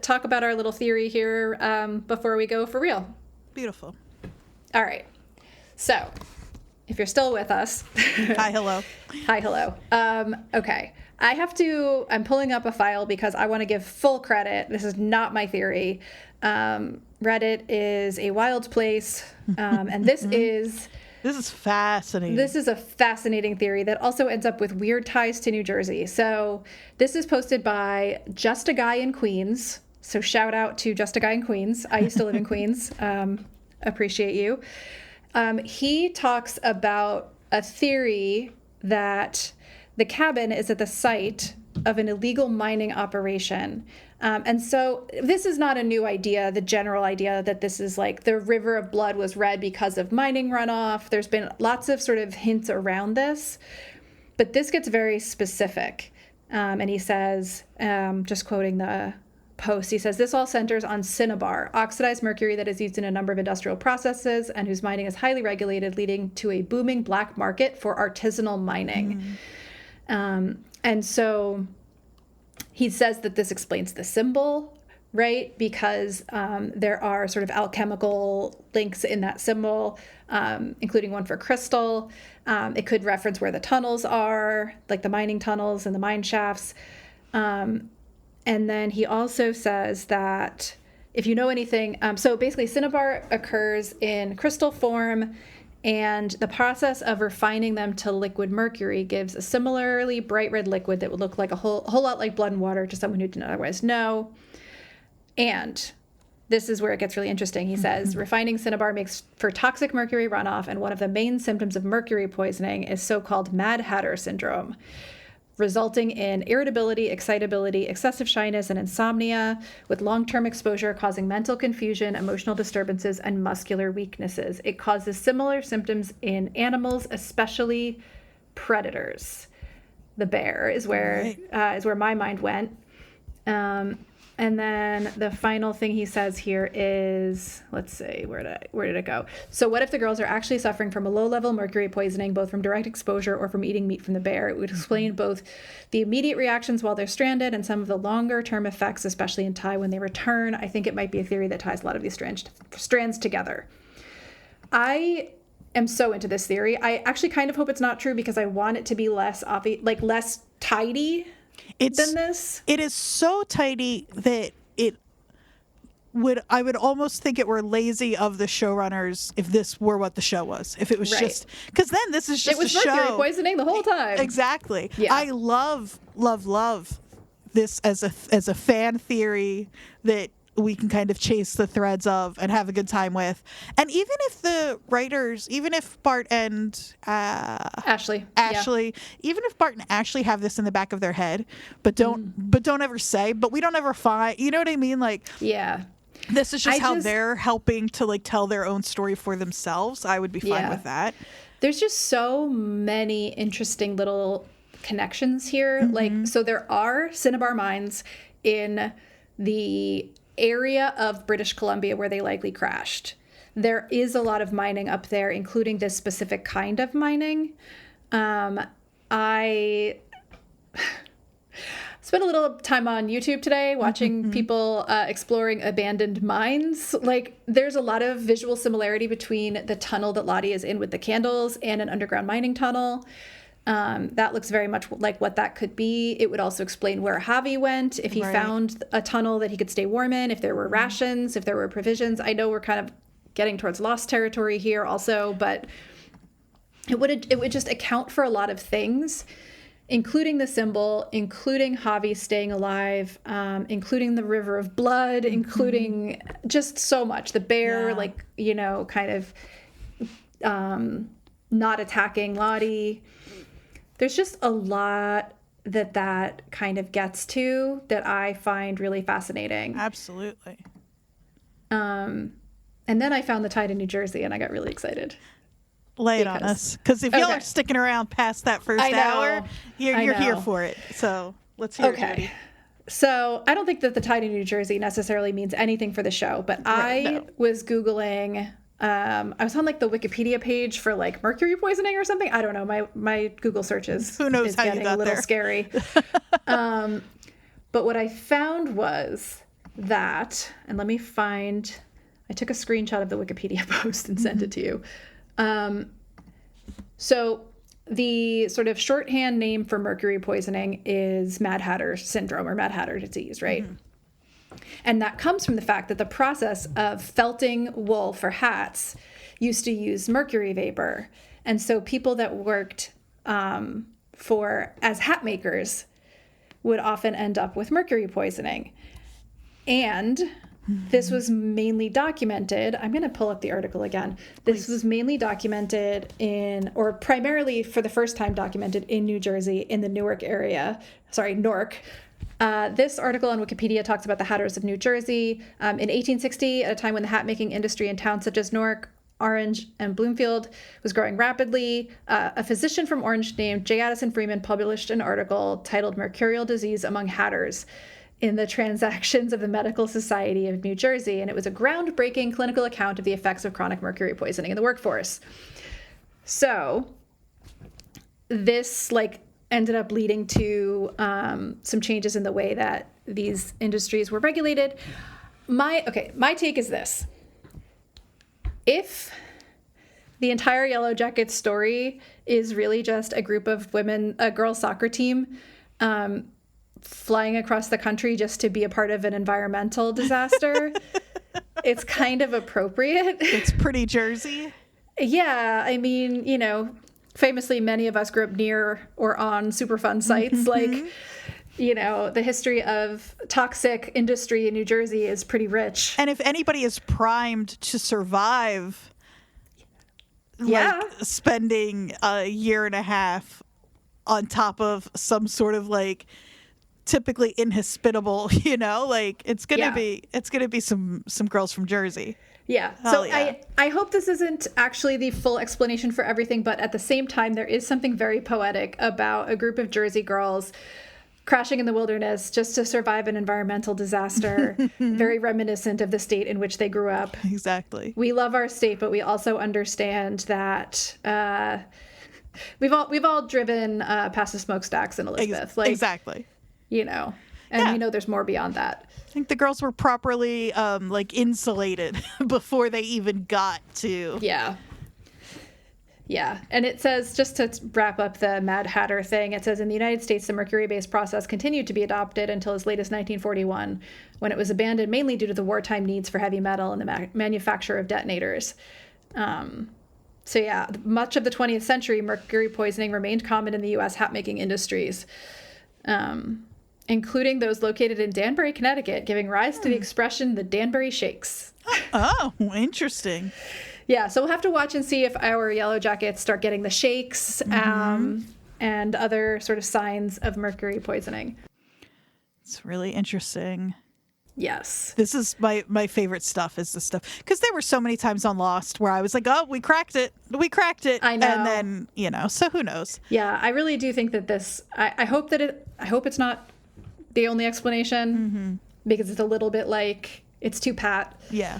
talk about our little theory here before we go for real. Beautiful. All right. So, if you're still with us. Hi, hello. Hi, hello. Okay. I'm pulling up a file because I want to give full credit. This is not my theory. Reddit is a wild place, and this is fascinating. This is a fascinating theory that also ends up with weird ties to New Jersey. So this is posted by Just a Guy in Queens. So shout out to Just a Guy in Queens. I used to live in Queens. Appreciate you. He talks about a theory that the cabin is at the site of an illegal mining operation. And so this is not a new idea, the general idea that this is like the river of blood was red because of mining runoff. There's been lots of sort of hints around this, but this gets very specific. And he says, just quoting the post, he says, this all centers on cinnabar, oxidized mercury that is used in a number of industrial processes and whose mining is highly regulated, leading to a booming black market for artisanal mining. And so he says that this explains the symbol, right? Because there are sort of alchemical links in that symbol, including one for crystal. It could reference where the tunnels are, like the mining tunnels and the mine shafts. And then he also says that if you know anything, so basically cinnabar occurs in crystal form, and the process of refining them to liquid mercury gives a similarly bright red liquid that would look like a whole lot like blood and water to someone who didn't otherwise know. And this is where it gets really interesting. He says, refining cinnabar makes for toxic mercury runoff, and one of the main symptoms of mercury poisoning is so-called Mad Hatter syndrome, resulting in irritability, excitability, excessive shyness, and insomnia, with long-term exposure causing mental confusion, emotional disturbances, and muscular weaknesses. It causes similar symptoms in animals, especially predators. The bear is where my mind went. And then the final thing he says here is, let's see, where did it go? So what if the girls are actually suffering from a low-level mercury poisoning, both from direct exposure or from eating meat from the bear? It would explain both the immediate reactions while they're stranded and some of the longer-term effects, especially in Thai when they return. I think it might be a theory that ties a lot of these strands together. I am so into this theory. I actually kind of hope it's not true because I want it to be less obvious, like less tidy than this. It is so tidy that I would almost think it were lazy of the showrunners if this were what the show was. If it was just, because then this is just a show. It was mercury poisoning the whole time. Exactly. Yeah. I love this as a fan theory that we can kind of chase the threads of and have a good time with. And even if the writers, even if Bart and Ashley, even if Bart and Ashley have this in the back of their head, but don't ever say, but we don't ever find, you know what I mean? Like, yeah, this is just how they're helping to like tell their own story for themselves. I would be fine with that. There's just so many interesting little connections here. Like, so there are cinnabar mines in the area of British Columbia where they likely crashed. There is a lot of mining up there, including this specific kind of mining. I spent a little time on YouTube today watching people exploring abandoned mines. Like, there's a lot of visual similarity between the tunnel that Lottie is in with the candles and an underground mining tunnel. That looks very much like what that could be. It would also explain where Javi went, if he found a tunnel that he could stay warm in, if there were rations, if there were provisions. I know we're kind of getting towards lost territory here also, but it would just account for a lot of things, including the symbol, including Javi staying alive, including the river of blood, including just so much. The bear, like, you know, kind of not attacking Lottie. There's just a lot that kind of gets to that I find really fascinating. Absolutely. And then I found the tie to New Jersey, and I got really excited. Lay it on us. Because if y'all are sticking around past that first hour, you're here for it. So let's hear it, Jodie. So I don't think that the tie to New Jersey necessarily means anything for the show, but I was Googling I was on like the Wikipedia page for like mercury poisoning or something. I don't know. My Google searches Who knows is how you getting got a little there. scary. But what I found was that, and let me find, I took a screenshot of the Wikipedia post and sent it to you. So the sort of shorthand name for mercury poisoning is Mad Hatter syndrome or Mad Hatter disease, right? And that comes from the fact that the process of felting wool for hats used to use mercury vapor. And so people that worked as hat makers would often end up with mercury poisoning. And this was mainly documented. I'm going to pull up the article again. This was mainly documented or primarily for the first time documented in New Jersey in the Newark area. Sorry, Newark. This article on Wikipedia talks about the hatters of New Jersey. In 1860, at a time when the hat-making industry in towns such as Newark, Orange, and Bloomfield was growing rapidly, a physician from Orange named J. Addison Freeman published an article titled Mercurial Disease Among Hatters in the Transactions of the Medical Society of New Jersey, and it was a groundbreaking clinical account of the effects of chronic mercury poisoning in the workforce. So this ended up leading to some changes in the way that these industries were regulated. My take is this. If the entire Yellowjackets story is really just a group of women, a girls' soccer team, flying across the country just to be a part of an environmental disaster, it's kind of appropriate. It's pretty Jersey. Yeah, I mean, famously, many of us grew up near or on Superfund sites. The history of toxic industry in New Jersey is pretty rich. And if anybody is primed to survive, spending a year and a half on top of some sort of typically inhospitable, it's gonna be some girls from Jersey. Yeah. So yeah. I hope this isn't actually the full explanation for everything, but at the same time, there is something very poetic about a group of Jersey girls crashing in the wilderness just to survive an environmental disaster, very reminiscent of the state in which they grew up. Exactly. We love our state, but we also understand that we've all driven past the smokestacks in Elizabeth. Exactly. And we know there's more beyond that. I think the girls were properly insulated before they even got to. Yeah. Yeah. And it says, just to wrap up the Mad Hatter thing, it says in the United States, the mercury-based process continued to be adopted until as late as 1941, when it was abandoned mainly due to the wartime needs for heavy metal and the manufacture of detonators. Much of the 20th century, mercury poisoning remained common in the U.S. hat-making industries, including those located in Danbury, Connecticut, giving rise to the expression the Danbury Shakes. Oh, interesting. Yeah, so we'll have to watch and see if our Yellowjackets start getting the shakes and other sort of signs of mercury poisoning. It's really interesting. Yes. This is my favorite stuff, is this stuff. Because there were so many times on Lost where I was like, oh, we cracked it. I know. And then, so who knows? Yeah, I really do think that this, I hope it's not the only explanation, because it's a little bit it's too pat. Yeah.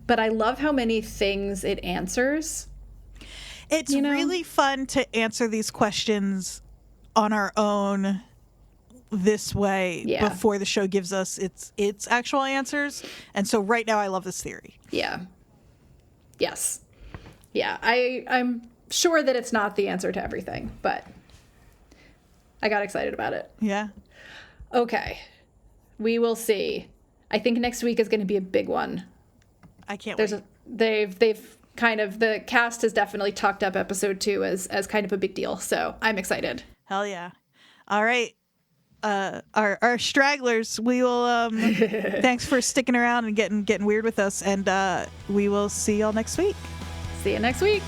But I love how many things it answers. It's really fun to answer these questions on our own this way before the show gives us its actual answers. And so right now I love this theory. Yeah. Yes. Yeah. I'm sure that it's not the answer to everything, but I got excited about it. Yeah. Okay. We will see. I think next week is going to be a big one. I can't wait. They've kind of, the cast has definitely talked up episode 2 as kind of a big deal. So I'm excited. Hell yeah. All right. Our stragglers, we will, thanks for sticking around and getting weird with us. And we will see y'all next week. See you next week.